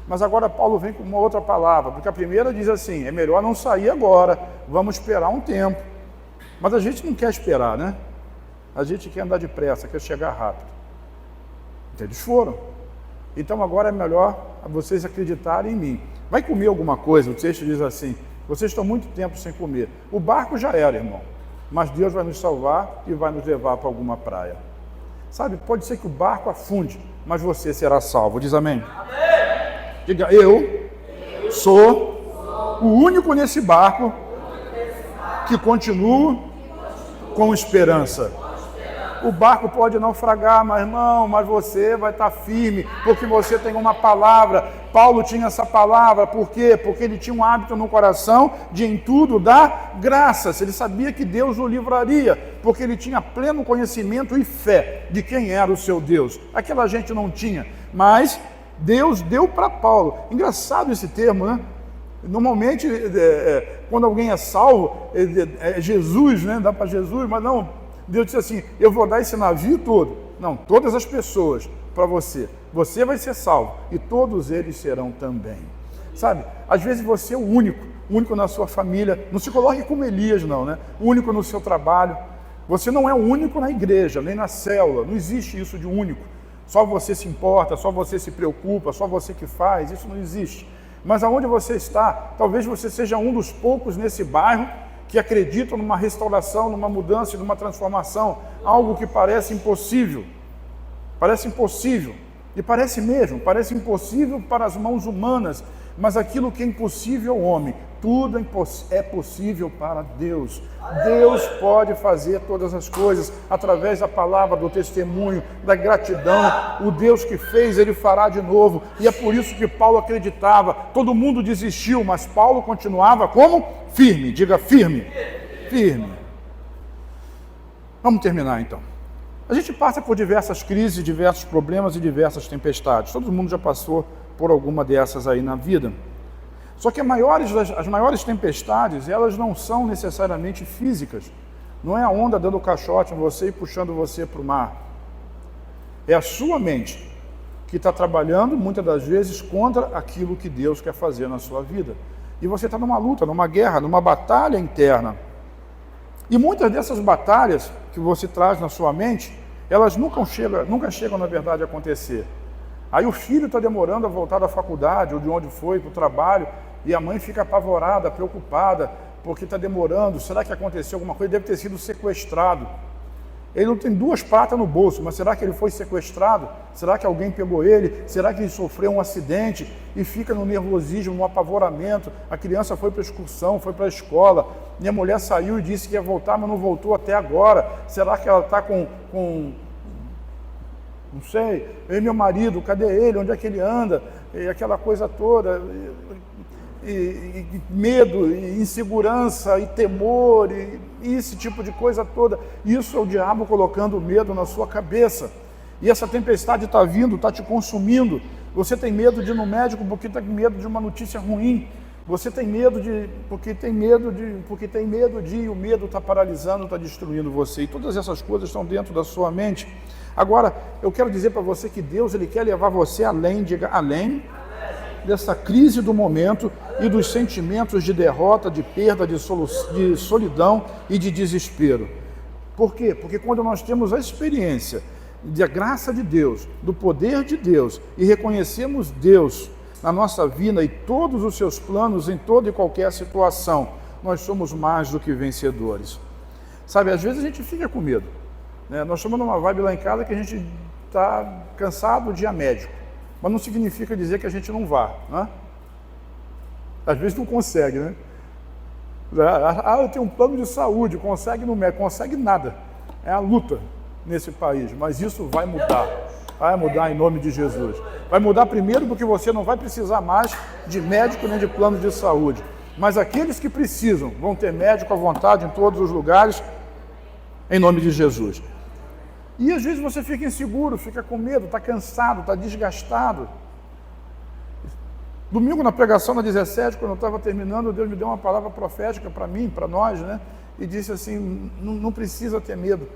Mas agora Paulo vem com uma outra palavra, porque a primeira diz assim: é melhor não sair agora, vamos esperar um tempo. Mas a gente não quer esperar, né? A gente quer andar depressa, quer chegar rápido. Então eles foram. Então agora é melhor vocês acreditarem em mim. Vai comer alguma coisa? O texto diz assim: vocês estão muito tempo sem comer. O barco já era, irmão. Mas Deus vai nos salvar e vai nos levar para alguma praia. Sabe, pode ser que o barco afunde, mas você será salvo. Diz amém? Amém. Diga, eu sou o único nesse barco que continuo com esperança. O barco pode naufragar, mas irmão, mas você vai estar firme, porque você tem uma palavra. Paulo tinha essa palavra, por quê? Porque ele tinha um hábito no coração de em tudo dar graças. Ele sabia que Deus o livraria, porque ele tinha pleno conhecimento e fé de quem era o seu Deus. Aquela gente não tinha, mas Deus deu para Paulo. Engraçado esse termo, né? Normalmente, quando alguém é salvo, é Jesus, né? Dá para Jesus, mas não. Deus disse assim: eu vou dar esse navio todo. Não, todas as pessoas para você. Você vai ser salvo e todos eles serão também. Sabe, às vezes você é o único na sua família. Não se coloque como Elias, não, né? O único no seu trabalho. Você não é o único na igreja, nem na célula. Não existe isso de único. Só você se importa, só você se preocupa, só você que faz. Isso não existe. Mas aonde você está, talvez você seja um dos poucos nesse bairro que acreditam numa restauração, numa mudança, numa transformação, algo que parece impossível. Parece impossível. E parece mesmo, parece impossível para as mãos humanas, mas aquilo que é impossível ao homem, tudo é possível para Deus. Deus pode fazer todas as coisas através da palavra, do testemunho, da gratidão. O Deus que fez, Ele fará de novo. E é por isso que Paulo acreditava. Todo mundo desistiu, mas Paulo continuava como? Firme. Diga firme. Firme. Vamos terminar então. A gente passa por diversas crises, diversos problemas e diversas tempestades. Todo mundo já passou por alguma dessas aí na vida. Só que as maiores tempestades, elas não são necessariamente físicas. Não é a onda dando caixote em você e puxando você para o mar. É a sua mente que está trabalhando, muitas das vezes, contra aquilo que Deus quer fazer na sua vida. E você está numa luta, numa guerra, numa batalha interna. E muitas dessas batalhas que você traz na sua mente, elas nunca chegam, na verdade, a acontecer. Aí o filho está demorando a voltar da faculdade, ou de onde foi, para o trabalho, e a mãe fica apavorada, preocupada, porque está demorando. Será que aconteceu alguma coisa? Deve ter sido sequestrado. Ele não tem 2 pratas no bolso, mas será que ele foi sequestrado? Será que alguém pegou ele? Será que ele sofreu um acidente e fica no nervosismo, no apavoramento? A criança foi para a excursão, foi para a escola, minha mulher saiu e disse que ia voltar, mas não voltou até agora. Será que ela está com não sei, eu e meu marido, cadê ele? Onde é que ele anda? E aquela coisa toda, e medo, e insegurança, e temor, e esse tipo de coisa toda. Isso é o diabo colocando medo na sua cabeça. E essa tempestade está vindo, está te consumindo. Você tem medo de ir no médico porque está com medo de uma notícia ruim. Você tem medo porque tem medo de, e o medo está paralisando, está destruindo você. E todas essas coisas estão dentro da sua mente. Agora, eu quero dizer para você que Deus, Ele quer levar você além dessa crise do momento e dos sentimentos de derrota, de perda, de solidão e de desespero. Por quê? Porque quando nós temos a experiência da graça de Deus, do poder de Deus, e reconhecemos Deus na nossa vida e todos os seus planos em toda e qualquer situação, nós somos mais do que vencedores. Sabe, às vezes a gente fica com medo. Nós estamos numa vibe lá em casa que a gente está cansado de ir a médico, mas não significa dizer que a gente não vá, né? Às vezes não consegue, né? Eu tenho um plano de saúde, consegue no médico, consegue nada. É a luta nesse país, mas isso vai mudar em nome de Jesus. Vai mudar primeiro porque você não vai precisar mais de médico nem de plano de saúde, mas aqueles que precisam vão ter médico à vontade em todos os lugares, em nome de Jesus. E às vezes você fica inseguro, fica com medo, está cansado, está desgastado. Domingo na pregação na 17, quando eu estava terminando, Deus me deu uma palavra profética para mim, para nós, né? E disse assim, não precisa ter medo,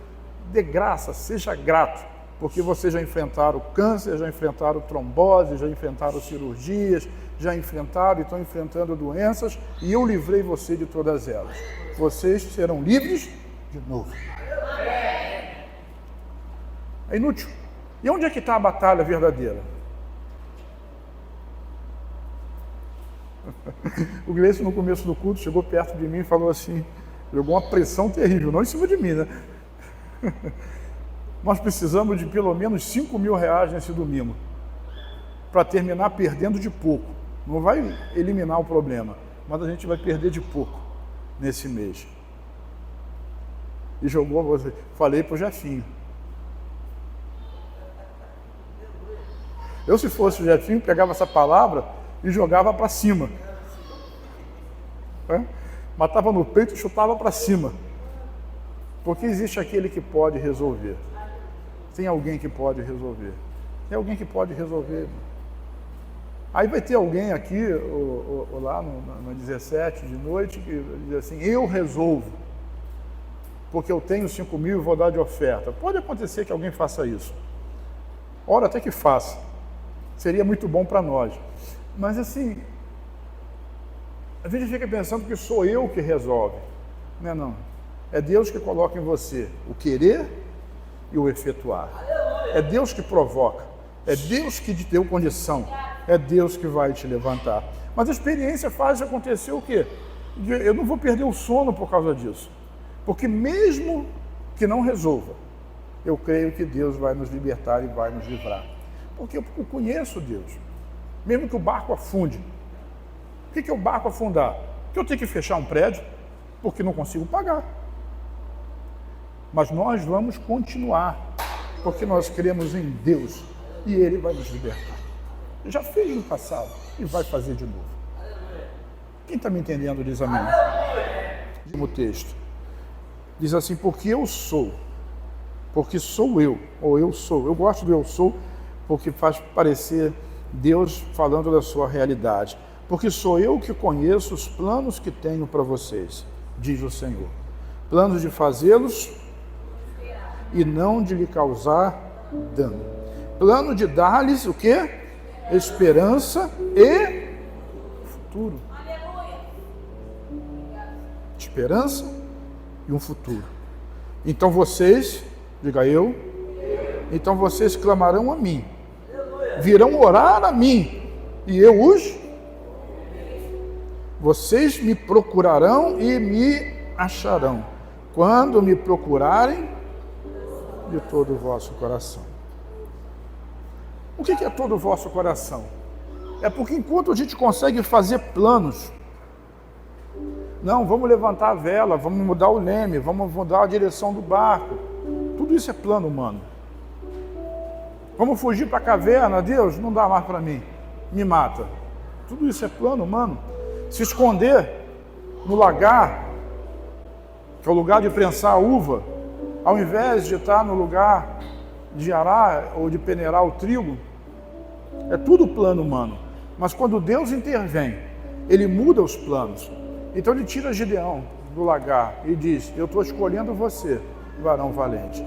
dê graça, seja grato, porque vocês já enfrentaram câncer, já enfrentaram trombose, já enfrentaram cirurgias, já enfrentaram e estão enfrentando doenças, e eu livrei você de todas elas. Vocês serão livres de novo. É inútil. E onde é que está a batalha verdadeira? O Gleice, no começo do culto, chegou perto de mim e falou assim, jogou uma pressão terrível, não em cima de mim, né? Nós precisamos de pelo menos 5 mil reais nesse domingo, para terminar perdendo de pouco. Não vai eliminar o problema, mas a gente vai perder de pouco nesse mês. E falei para o Jefinho. Eu, se fosse o Jefinho, pegava essa palavra e jogava para cima. Matava no peito e chutava para cima. Porque existe aquele que pode resolver. Tem alguém que pode resolver. Tem alguém que pode resolver. Aí vai ter alguém aqui, lá no 17 de noite, que diz assim, eu resolvo, porque eu tenho 5 mil e vou dar de oferta. Pode acontecer que alguém faça isso. Ora, até que faça. Seria muito bom para nós. Mas assim, a gente fica pensando que sou eu que resolve. Não é não. É Deus que coloca em você o querer e o efetuar. É Deus que provoca. É Deus que te deu condição. É Deus que vai te levantar. Mas a experiência faz acontecer o quê? Eu não vou perder o sono por causa disso. Porque mesmo que não resolva, eu creio que Deus vai nos libertar e vai nos livrar. Porque eu conheço Deus. Mesmo que o barco afunde. O que é o barco afundar? Que eu tenho que fechar um prédio porque não consigo pagar. Mas nós vamos continuar, porque nós cremos em Deus e Ele vai nos libertar. Ele já fez no passado e vai fazer de novo. Quem está me entendendo diz amém. O texto diz assim, porque eu sou, porque sou eu, ou eu sou. Eu gosto do eu sou, porque faz parecer Deus falando da sua realidade. Porque sou eu que conheço os planos que tenho para vocês, diz o Senhor. planos de fazê-los e não de lhe causar dano. Plano de dar-lhes o quê? Esperança e futuro. Esperança e um futuro. Então vocês, diga eu, então vocês clamarão a mim, virão orar a mim, e eu os... Vocês me procurarão e me acharão, quando me procurarem de todo o vosso coração. O que é todo o vosso coração? É porque enquanto a gente consegue fazer planos, não, vamos levantar a vela, vamos mudar o leme, vamos mudar a direção do barco, tudo isso é plano humano. Vamos fugir para a caverna, Deus, não dá mais para mim, me mata. Tudo isso é plano humano. Se esconder no lagar, que é o lugar de prensar a uva, ao invés de estar no lugar de arar ou de peneirar o trigo, é tudo plano humano. Mas quando Deus intervém, Ele muda os planos. Então Ele tira Gideão do lagar e diz: eu estou escolhendo você, varão valente,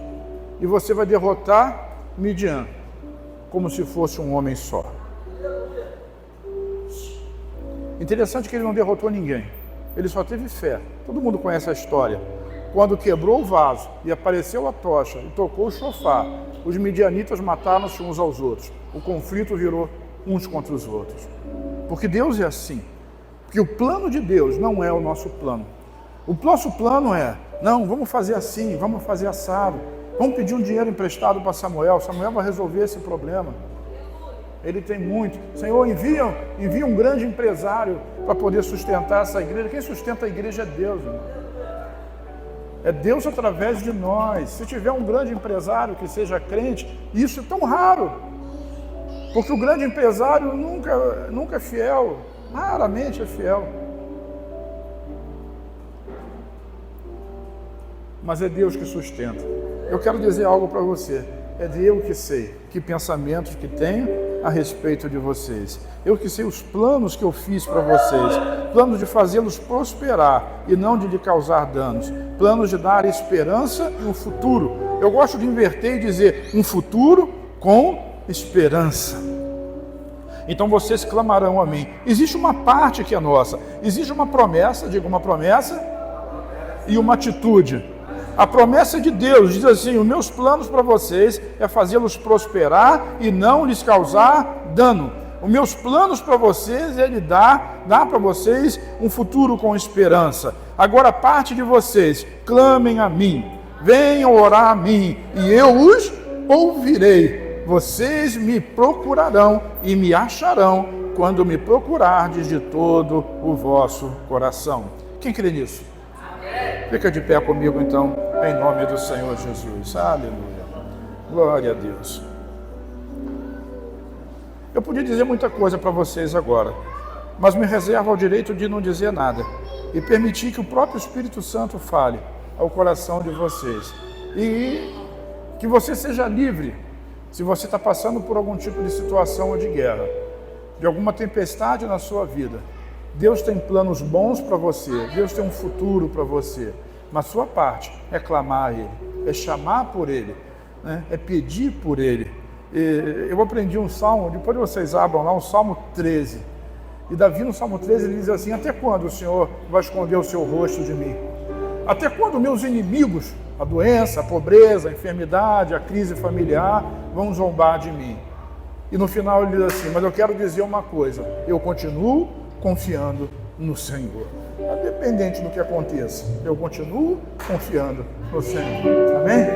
e você vai derrotar Midian, como se fosse um homem só. Interessante que ele não derrotou ninguém, ele só teve fé. Todo mundo conhece a história. Quando quebrou o vaso e apareceu a tocha e tocou o chofar, os midianitas mataram-se uns aos outros. O conflito virou uns contra os outros. Porque Deus é assim. Porque o plano de Deus não é o nosso plano. O nosso plano é, não, vamos fazer assim, vamos fazer assado. Vamos pedir um dinheiro emprestado para Samuel. Samuel vai resolver esse problema. Ele tem muito. Senhor, envia um grande empresário para poder sustentar essa igreja. Quem sustenta a igreja é Deus, irmão. É Deus através de nós. Se tiver um grande empresário que seja crente, isso é tão raro. Porque o grande empresário nunca é fiel. Raramente é fiel. Mas é Deus que sustenta. Eu quero dizer algo para você. É de eu que sei que pensamentos que tenho a respeito de vocês. Eu que sei os planos que eu fiz para vocês. Planos de fazê-los prosperar e não de lhe causar danos. Planos de dar esperança e um futuro. Eu gosto de inverter e dizer um futuro com esperança. Então vocês clamarão a mim. Existe uma parte que é nossa. Existe uma promessa, diga uma promessa e uma atitude. A promessa de Deus diz assim: os meus planos para vocês é fazê-los prosperar e não lhes causar dano. Os meus planos para vocês é Ele dar para vocês um futuro com esperança. Agora, parte de vocês, clamem a mim, venham orar a mim, e eu os ouvirei. Vocês me procurarão e me acharão quando me procurardes de todo o vosso coração. Quem crê nisso? Fica de pé comigo então, em nome do Senhor Jesus. Aleluia. Glória a Deus. Eu podia dizer muita coisa para vocês agora, mas me reservo ao direito de não dizer nada e permitir que o próprio Espírito Santo fale ao coração de vocês. E que você seja livre, se você está passando por algum tipo de situação ou de guerra, de alguma tempestade na sua vida. Deus tem planos bons para você, Deus tem um futuro para você, mas sua parte é clamar a Ele, é chamar por Ele, né? É pedir por Ele. Eu aprendi um salmo, depois vocês abram lá, um Salmo 13, e Davi no Salmo 13 ele diz assim: até quando o Senhor vai esconder o seu rosto de mim? Até quando meus inimigos, a doença, a pobreza, a enfermidade, a crise familiar, vão zombar de mim? E no final ele diz assim: mas eu quero dizer uma coisa, eu continuo confiando no Senhor. Independente do que aconteça, eu continuo confiando no Senhor. Amém?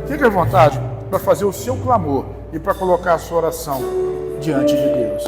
Fique à vontade para fazer o seu clamor e para colocar a sua oração diante de Deus.